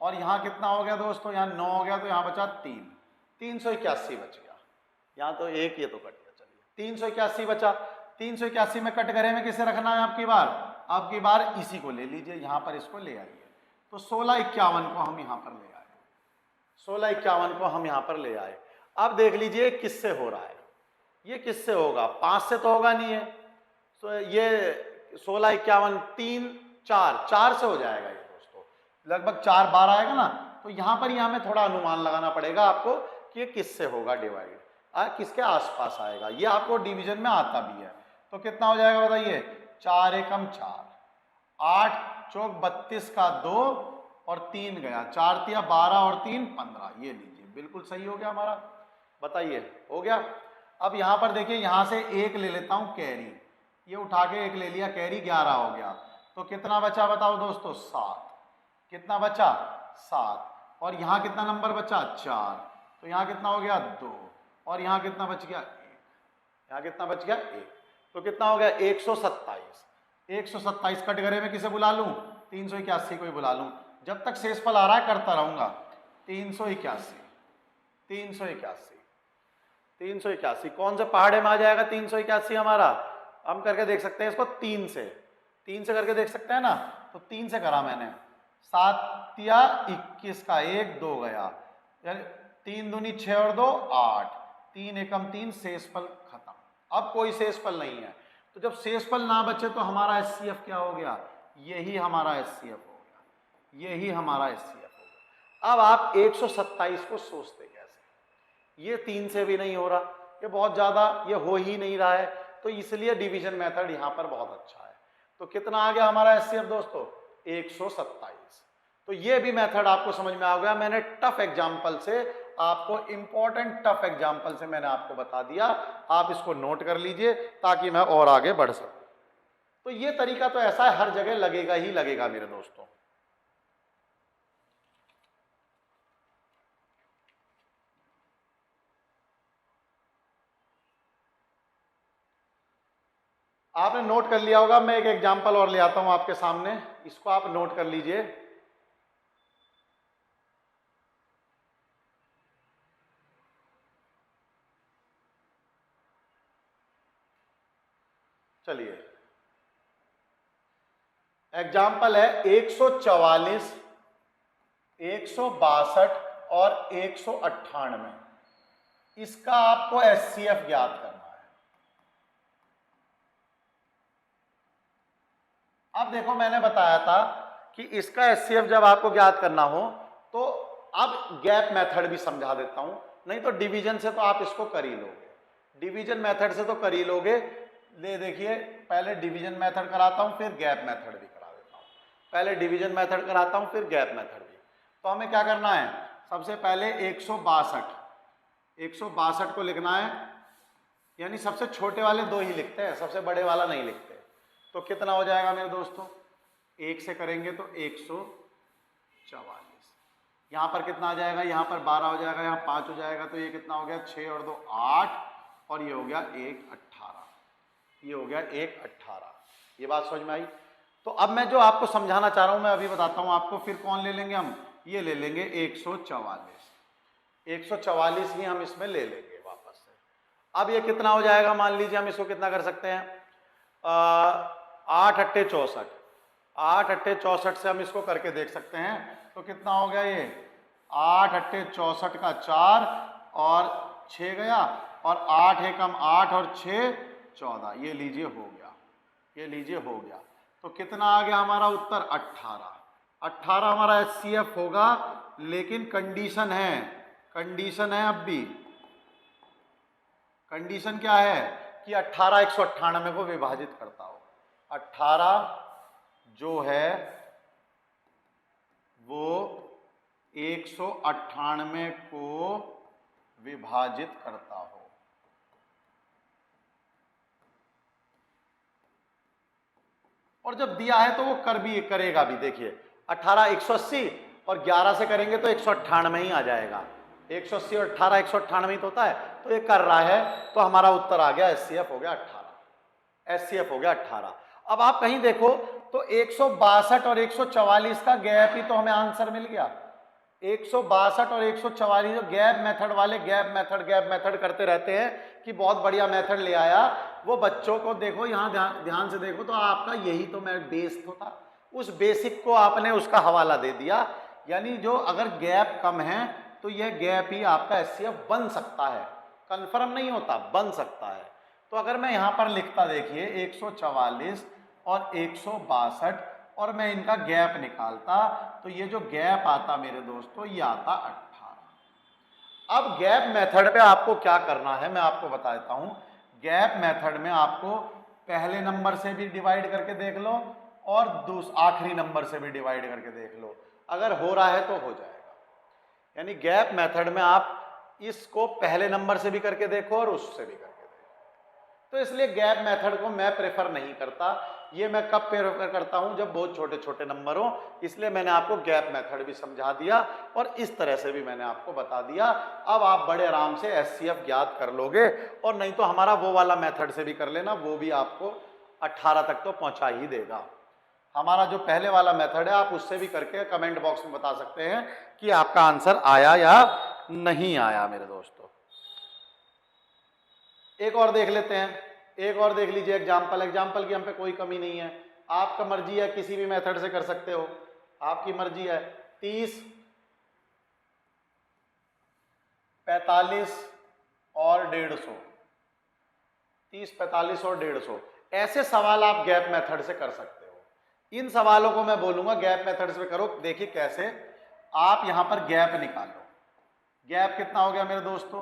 और यहाँ कितना हो गया दोस्तों? यहाँ 9 हो गया तो यहाँ बचा 3, 381 बच गया। यहाँ तो 1 ये तो कट गया। चलिए 381 बचा। 381 में कटघरे में किसे रखना है आपकी बार? आपकी बार इसी को ले लीजिए, यहाँ पर इसको ले आइए। तो 16-51 को हम यहाँ पर ले आए, 16-51 को हम यहाँ पर ले आए। अब देख लीजिए किससे हो रहा है, ये किससे होगा? 5 से तो होगा नहीं है। तो ये 16-51 3 4 से हो जाएगा ये दोस्तों, लगभग 4 बार आएगा ना। तो यहाँ पर ही हमें थोड़ा अनुमान लगाना पड़ेगा आपको कि ये किससे होगा डिवाइड, किसके आसपास आएगा। ये आपको डिवीजन में आता भी है। तो कितना हो जाएगा बताइए? 4 एकम 4, 8 चौक 32 का 2 और 3 गया, 4 तिया 12 और 3 15। ये लीजिए बिल्कुल सही हो गया हमारा। बताइए हो गया। अब यहाँ पर देखिए, यहाँ से 1 ले लेता हूँ कैरी, ये उठा के 1 ले लिया कैरी, 11 हो गया। तो कितना बचा बताओ दोस्तों? 7। कितना बचा? 7। और यहाँ कितना नंबर बचा? 4। तो यहाँ कितना हो गया? 2। और यहाँ कितना बच गया? 1। यहाँ कितना बच गया? 1। तो कितना हो गया? 127। 127 कटघरे में किसे बुला लूँ? 381 को ही बुला लूँ। जब तक शेषफल आ रहा है करता रहूँगा। 381, 381, 381 कौन से पहाड़े में आ जाएगा? 381 हमारा। हम करके देख सकते हैं इसको 3 से, 3 से करके देख सकते हैं ना। तो 3 से करा मैंने। 7 तिया 21 का 1 2 गया, यानी 3 दूनी 6 और 2 8, 3 एकम 3, शेषफल खत्म। अब कोई शेषफल नहीं है। तो जब शेषफल ना बचे तो हमारा एचसीएफ क्या हो गया? यही हमारा एचसीएफ हो गया, यही हमारा एचसीएफ हो गया। अब आप 127 को सोचते कैसे? ये 3 से भी नहीं हो रहा, ये बहुत ज्यादा, ये हो ही नहीं रहा है। तो इसलिए डिवीजन मेथड यहां पर बहुत अच्छा है। तो कितना आ गया हमारा एचसीएफ दोस्तों? 127। तो ये भी मेथड आपको समझ में आ गया। मैंने टफ एग्जाम्पल से आपको, इंपॉर्टेंट टफ एग्जाम्पल से मैंने आपको बता दिया। आप इसको नोट कर लीजिए ताकि मैं और आगे बढ़ सकूं। तो ये तरीका तो ऐसा है, हर जगह लगेगा ही लगेगा मेरे दोस्तों। आपने नोट कर लिया होगा। मैं एक एग्जाम्पल और ले आता हूं आपके सामने, इसको आप नोट कर लीजिए। चलिए एग्जाम्पल है 144, 162 और 198। इसका आपको एचसीएफ ज्ञात करना है। अब देखो मैंने बताया था कि इसका एचसीएफ जब आपको ज्ञात करना हो तो अब गैप मेथड भी समझा देता हूं, नहीं तो डिवीजन से तो आप इसको कर ही लोगे, डिवीजन मेथड से तो कर ही लोगे। ले देखिए, पहले डिवीजन मेथड कराता हूं फिर गैप मेथड भी करा देता हूं। पहले डिवीजन मेथड कराता हूं फिर गैप मेथड भी। तो हमें क्या करना है? सबसे पहले 162 को लिखना है, यानी सबसे छोटे वाले 2 ही लिखते हैं, सबसे बड़े वाला नहीं लिखते। तो कितना हो जाएगा मेरे दोस्तों? 1 से करेंगे तो 144। यहाँ पर कितना आ जाएगा? यहाँ पर 12 हो जाएगा, यहाँ 5 हो जाएगा। तो ये कितना हो गया? 6 और 2 8 और ये हो गया 1 18। ये हो गया 1 18। ये बात समझ में आई? तो अब मैं जो आपको समझाना चाह रहा हूँ मैं अभी बताता हूँ आपको। फिर कौन ले लेंगे हम? ये ले लेंगे 144। 144 ही हम इसमें ले लेंगे वापस से। अब ये कितना हो जाएगा? मान लीजिए हम इसको कितना कर सकते हैं? 8 8 64। 8 8 64 से हम इसको करके देख सकते हैं। तो कितना हो गया? ये 8 8 64 का 4 और 6 गया, और 8 एकम 8 और 6 14। ये लीजिए हो गया, ये लीजिए हो गया। तो कितना आ गया हमारा उत्तर? 18। 18 हमारा एचसीएफ होगा। लेकिन कंडीशन है, कंडीशन है अब भी कंडीशन क्या है कि 18 198 को विभाजित करता हो। 18 जो है वो 198 को विभाजित करता हो। और जब दिया है तो वो करेगा भी। देखिए 18 180 और 11 से करेंगे तो 198 ही आ जाएगा। 180 और 18 198 ही तो होता है, तो ये कर रहा है, तो हमारा उत्तर आ गया एचसीएफ हो गया 18। एचसीएफ हो गया 18। अब आप कहीं देखो तो 162 और 144 का गैप ही तो हमें आंसर मिल गया। 162 और 144 जो गैप मेथड वाले गैप मेथड करते रहते हैं कि बहुत बढ़िया मेथड ले आया, वो बच्चों को देखो यहाँ ध्यान से देखो तो आपका यही तो बेस तो था। उस बेसिक को आपने उसका हवाला दे दिया, यानी जो अगर गैप कम है तो यह गैप ही आपका एचसीएफ बन सकता है, कंफर्म नहीं होता, बन सकता है। तो अगर मैं यहाँ पर लिखता, देखिए 144 और 162 और मैं इनका गैप निकालता तो ये जो गैप आता मेरे दोस्तों ये आता 18। अब गैप मेथड में आपको क्या करना है मैं आपको बता देता हूं। गैप मेथड में आपको पहले नंबर से भी डिवाइड करके देख लो और आखिरी नंबर से भी डिवाइड करके देख लो, अगर हो रहा है तो हो जाएगा। यानी गैप मेथड में आप इसको पहले नंबर से भी करके देखो और उससे भी करके देखो। तो इसलिए गैप मेथड को मैं प्रेफर नहीं करता। ये मैं कब प्रेफर करता हूं, जब बहुत छोटे छोटे नंबर हो, इसलिए मैंने आपको गैप मेथड भी समझा दिया और इस तरह से भी मैंने आपको बता दिया। अब आप बड़े आराम से एचसीएफ ज्ञात कर लोगे, और नहीं तो हमारा वो वाला मेथड से भी कर लेना, वो भी आपको 18 तक तो पहुंचा ही देगा। हमारा जो पहले वाला मेथड है आप उससे भी करके कमेंट बॉक्स में बता सकते हैं कि आपका आंसर आया या नहीं आया मेरे दोस्तों। एक और देख लेते हैं, एक और देख लीजिए एग्जाम्पल की हम पे कोई कमी नहीं है। आपका मर्जी है, किसी भी मेथड से कर सकते हो, आपकी मर्जी है। 30, 45 और 150, 30, 45 और 150 ऐसे सवाल आप गैप मेथड से कर सकते हो। इन सवालों को मैं बोलूंगा गैप मेथड से करो। देखिए कैसे, आप यहां पर गैप निकालो। गैप कितना हो गया मेरे दोस्तों?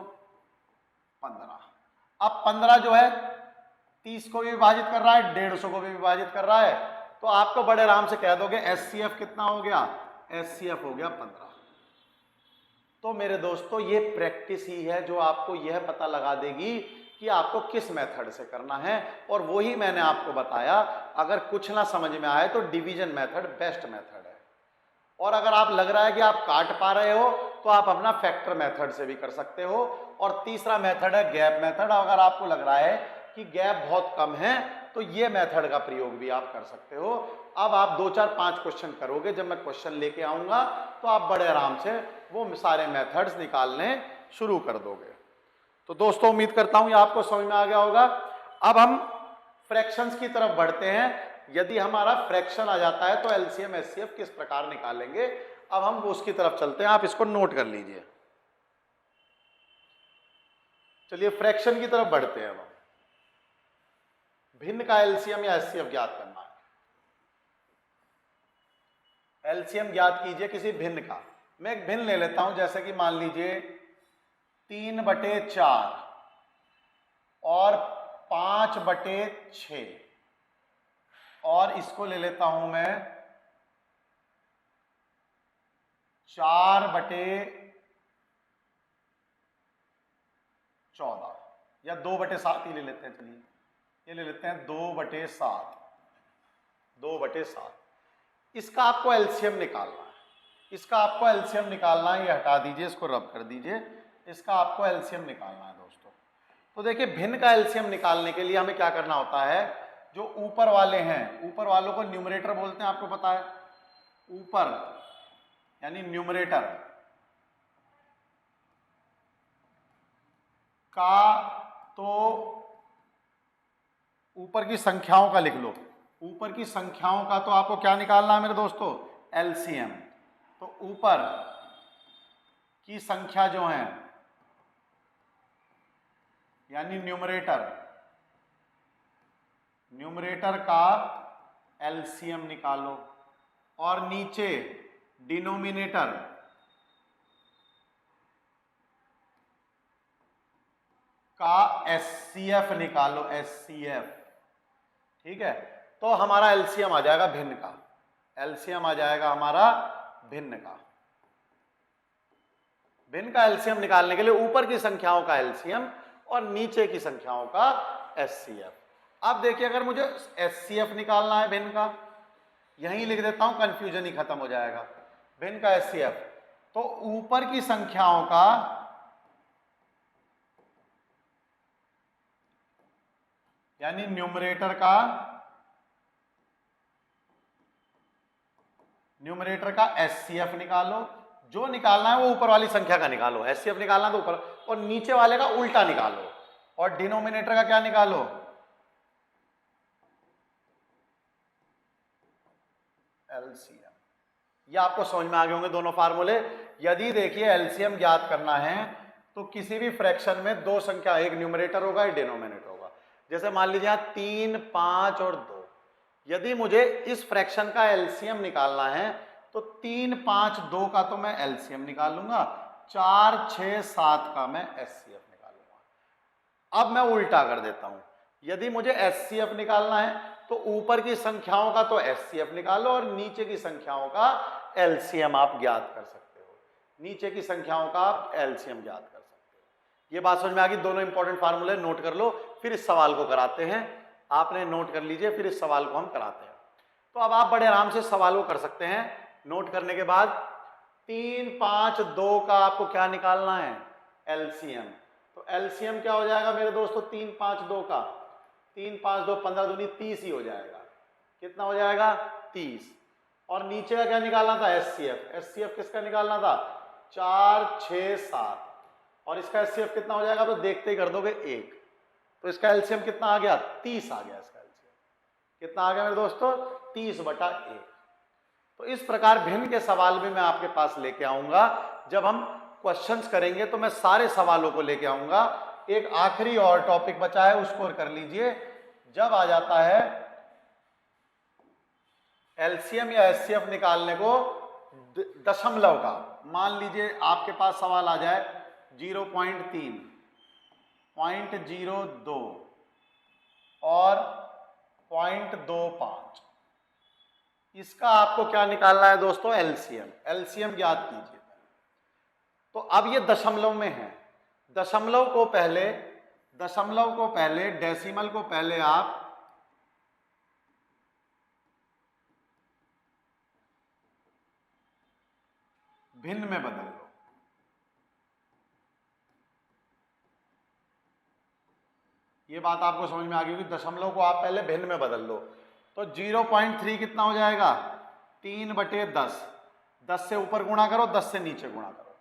15। अब 15 जो है 30 को भी विभाजित कर रहा है, 150 को भी विभाजित कर रहा है, तो आपको बड़े आराम से कह दोगे एचसीएफ कितना हो गया? एचसीएफ हो गया 15। तो मेरे दोस्तों ये प्रैक्टिस ही है जो आपको यह पता लगा देगी कि आपको किस मेथड से करना है, और वही मैंने आपको बताया। अगर कुछ ना समझ में आए तो डिवीजन मेथड बेस्ट मेथड है, और अगर आप लग रहा है कि आप काट पा रहे हो तो आप अपना फैक्टर मेथड से भी कर सकते हो। और तीसरा मेथड है गैप मेथड। अगर आपको लग रहा है कि गैप बहुत कम है तो ये मेथड का प्रयोग भी आप कर सकते हो। अब आप 2 4 5 क्वेश्चन करोगे, जब मैं क्वेश्चन लेके आऊंगा तो आप बड़े आराम से वो सारे मेथड्स निकालने शुरू कर दोगे। तो दोस्तों उम्मीद करता हूं ये आपको समझ में आ गया होगा। अब हम फ्रैक्शंस की तरफ बढ़ते हैं। यदि हमारा फ्रैक्शन आ जाता है तो एलसीएम एचसीएफ किस प्रकार निकालेंगे, अब हम उसकी तरफ चलते हैं। आप इसको नोट कर लीजिए। चलिए फ्रैक्शन की तरफ बढ़ते हैं। अब हम भिन्न का एलसीएम या एचसीएफ ज्ञात करना है। एलसीएम ज्ञात कीजिए किसी भिन्न का। मैं एक भिन्न ले लेता हूं, जैसे कि मान लीजिए 3/4 और 5/6, और इसको ले लेता हूं मैं 4/14 या 2/7 ही ले लेते हैं। चलिए ये ले लेते हैं 2/7। 2/7 इसका आपको एलसीएम निकालना है। इसका आपको एलसीएम निकालना है, ये हटा दीजिए, इसको रब कर दीजिए। इसका आपको एलसीएम निकालना है दोस्तों। तो देखिए भिन्न का एलसीएम निकालने के लिए हमें क्या करना होता है, जो ऊपर वाले हैं, ऊपर वालों को न्यूमरेटर बोलते हैं, आपको पता है। ऊपर यानी न्यूमरेटर का, तो ऊपर की संख्याओं का लिख लो। ऊपर की संख्याओं का तो आपको क्या निकालना है मेरे दोस्तों? एलसीएम। तो ऊपर की संख्या जो है यानी न्यूमरेटर का एलसीएम निकालो, और नीचे डिनोमिनेटर का एचसीएफ निकालो, एचसीएफ, ठीक है। तो हमारा एलसीएम आ जाएगा भिन्न का, एलसीएम आ जाएगा हमारा भिन्न का। भिन्न का एलसीएम निकालने के लिए ऊपर की संख्याओं का एलसीएम और नीचे की संख्याओं का एचसीएफ। अब देखिए, अगर मुझे एचसीएफ निकालना है भिन्न का, यहीं लिख देता हूं, कंफ्यूजन ही खत्म हो जाएगा। भिन्न का एचसीएफ, तो ऊपर की संख्याओं का यानी न्यूमरेटर का एचसीएफ निकालो। जो निकालना है वो ऊपर वाली संख्या का निकालो, एचसीएफ निकालना तो ऊपर, और नीचे वाले का उल्टा निकालो। और डिनोमिनेटर का क्या निकालो, एलसीएम। ये आपको समझ में आ गए होंगे दोनों फार्मूले। यदि देखिए एलसीएम ज्ञात करना है तो किसी भी फ्रैक्शन में दो संख्या, एक न्यूमरेटर होगा एक डिनोमिनेटर होगा। जैसे मान लीजिए यहाँ 3, 5 और 2, यदि मुझे इस फ्रैक्शन का एलसीएम निकालना है तो 3, 5, 2 का तो मैं एलसीएम निकाल लूंगा, 4, 6, 7 का मैं एचसीएफ निकाल लूंगा। अब मैं उल्टा कर देता हूं, यदि मुझे एचसीएफ निकालना है तो ऊपर की संख्याओं का तो एचसीएफ निकालो और नीचे की संख्याओं का एलसीएम आप ज्ञात कर सकते हो, नीचे की संख्याओं का आप एलसीएम ज्ञात कर सकते हो। ये बात समझ में आ गई। दोनों इंपॉर्टेंट फार्मूले नोट कर लो, फिर इस सवाल को कराते हैं। आपने नोट कर लीजिए, फिर इस सवाल को हम कराते हैं। तो अब आप बड़े आराम से सवाल को कर सकते हैं। नोट करने के बाद 3, 5, 2 का आपको क्या निकालना है, एलसीएम। तो एलसीएम क्या हो जाएगा मेरे दोस्तों, 3, 5, 2 का, 3, 5, 2, 15 दूनी 30 ही हो जाएगा। कितना हो जाएगा, 30। और नीचे का क्या निकालना था, एचसीएफ। एचसीएफ किसका निकालना था, 4, 6, 7। और इसका एचसीएफ कितना हो जाएगा, तो देखते ही कर दोगे 1। तो इसका एलसीएम कितना आ गया, 30 आ गया। इसका एलसीएम कितना आ गया मेरे दोस्तों, 30/1। तो इस प्रकार भिन्न के सवाल भी मैं आपके पास लेके आऊंगा। जब हम क्वेश्चंस करेंगे तो मैं सारे सवालों को लेके आऊंगा। एक आखिरी और टॉपिक बचा है, उसको कर लीजिए। जब आ जाता है एलसीएम या एचसीएफ निकालने को दशमलव का, मान लीजिए आपके पास सवाल आ जाए 0.3, 0.02 और 0.25, इसका आपको क्या निकालना है दोस्तों, एलसीएम। एलसीएम ज्ञात कीजिए। तो अब ये दशमलव में है, दशमलव को पहले डेसिमल को पहले आप भिन्न में बदल लो। ये बात आपको समझ में आ गई कि दशमलव को आप पहले भिन्न में बदल लो। तो 0.3 कितना हो जाएगा, 3/10। 10 से ऊपर गुणा करो, 10 से नीचे गुणा करो।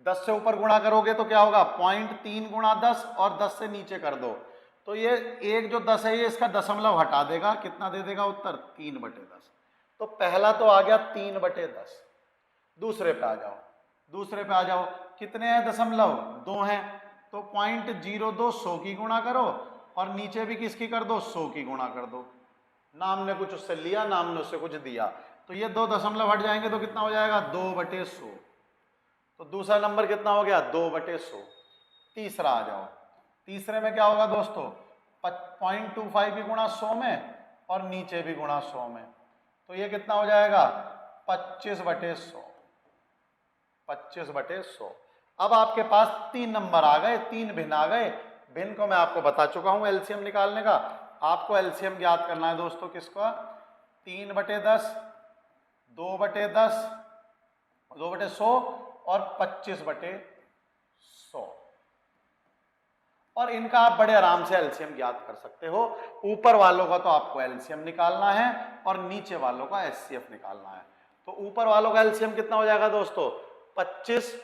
10 से ऊपर गुणा करोगे तो क्या होगा, 0.3 × 10 और 10 से नीचे कर दो। तो ये एक जो 10 है ये इसका दशमलव हटा देगा, कितना दे देगा उत्तर, 3/10। तो पहला तो आ गया 3/10। दूसरे पे आ जाओ, दूसरे पे आ जाओ, कितने हैं दशमलव, 2 हैं। तो 0.02 100 की गुणा करो और नीचे भी किसकी कर दो, 100 की गुणा कर दो। नाम ने कुछ उससे लिया, नाम ने उससे कुछ दिया, तो ये 2 दशमलव हट जाएंगे तो कितना हो जाएगा, 2/100। तो दूसरा नंबर कितना हो गया, 2/100। तीसरा आ जाओ, तीसरे में क्या होगा दोस्तों, 0.25 भी गुणा 100 में और नीचे भी गुणा 100 में। तो ये कितना हो जाएगा, 25/100। 25/100। अब आपके पास 3 नंबर आ गए, 3 भिन्न आ गए। भिन्न को मैं आपको बता चुका हूं एलसीएम निकालने का। आपको एलसीएम ज्ञात करना है दोस्तों किसका, 3/10, 2/10, 2/100 और 25/100। और इनका आप बड़े आराम से एलसीएम ज्ञात कर सकते हो। ऊपर वालों का तो आपको एलसीएम निकालना है और नीचे वालों का एचसीएफ निकालना है। तो ऊपर वालों का एलसीएम कितना हो जाएगा दोस्तों, 25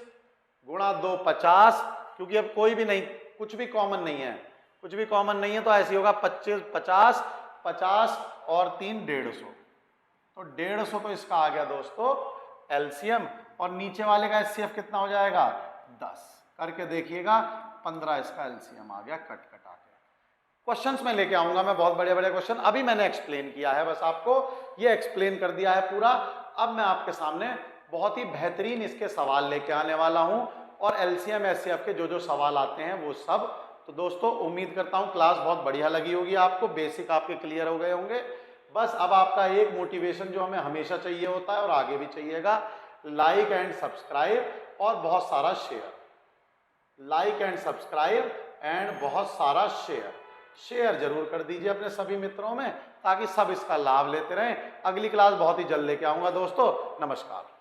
× 2 50, क्योंकि अब कोई भी नहीं, कुछ भी कॉमन नहीं है, कुछ भी कॉमन नहीं है, तो ऐसे होगा 25, 50, 50 और 3 150। तो 150 तो इसका आ गया दोस्तों एलसीएम। और नीचे वाले का एचसीएफ कितना हो जाएगा, 10। करके देखिएगा, 15 इसका एलसीएम आ गया, कट कटा के। क्वेश्चंस में लेके आऊंगा मैं, बहुत बड़े बड़े क्वेश्चन। अभी मैंने एक्सप्लेन किया है, बस आपको ये एक्सप्लेन कर दिया है पूरा। अब मैं आपके सामने बहुत ही बेहतरीन इसके सवाल लेके आने वाला हूं और एलसीएम एचसीएफ के जो जो सवाल आते हैं वो सब तो दोस्तों उम्मीद करता हूँ क्लास बहुत बढ़िया लगी होगी आपको, बेसिक आपके क्लियर हो गए होंगे। बस अब आपका एक मोटिवेशन जो हमें हमेशा चाहिए होता है और आगे भी चाहिएगा, लाइक एंड सब्सक्राइब और बहुत सारा share. Like and subscribe and बहुत सारा शेयर। शेयर जरूर कर दीजिए अपने सभी मित्रों में, ताकि सब इसका लाभ लेते रहें। अगली क्लास बहुत ही जल्द लेके आऊंगा दोस्तों। नमस्कार।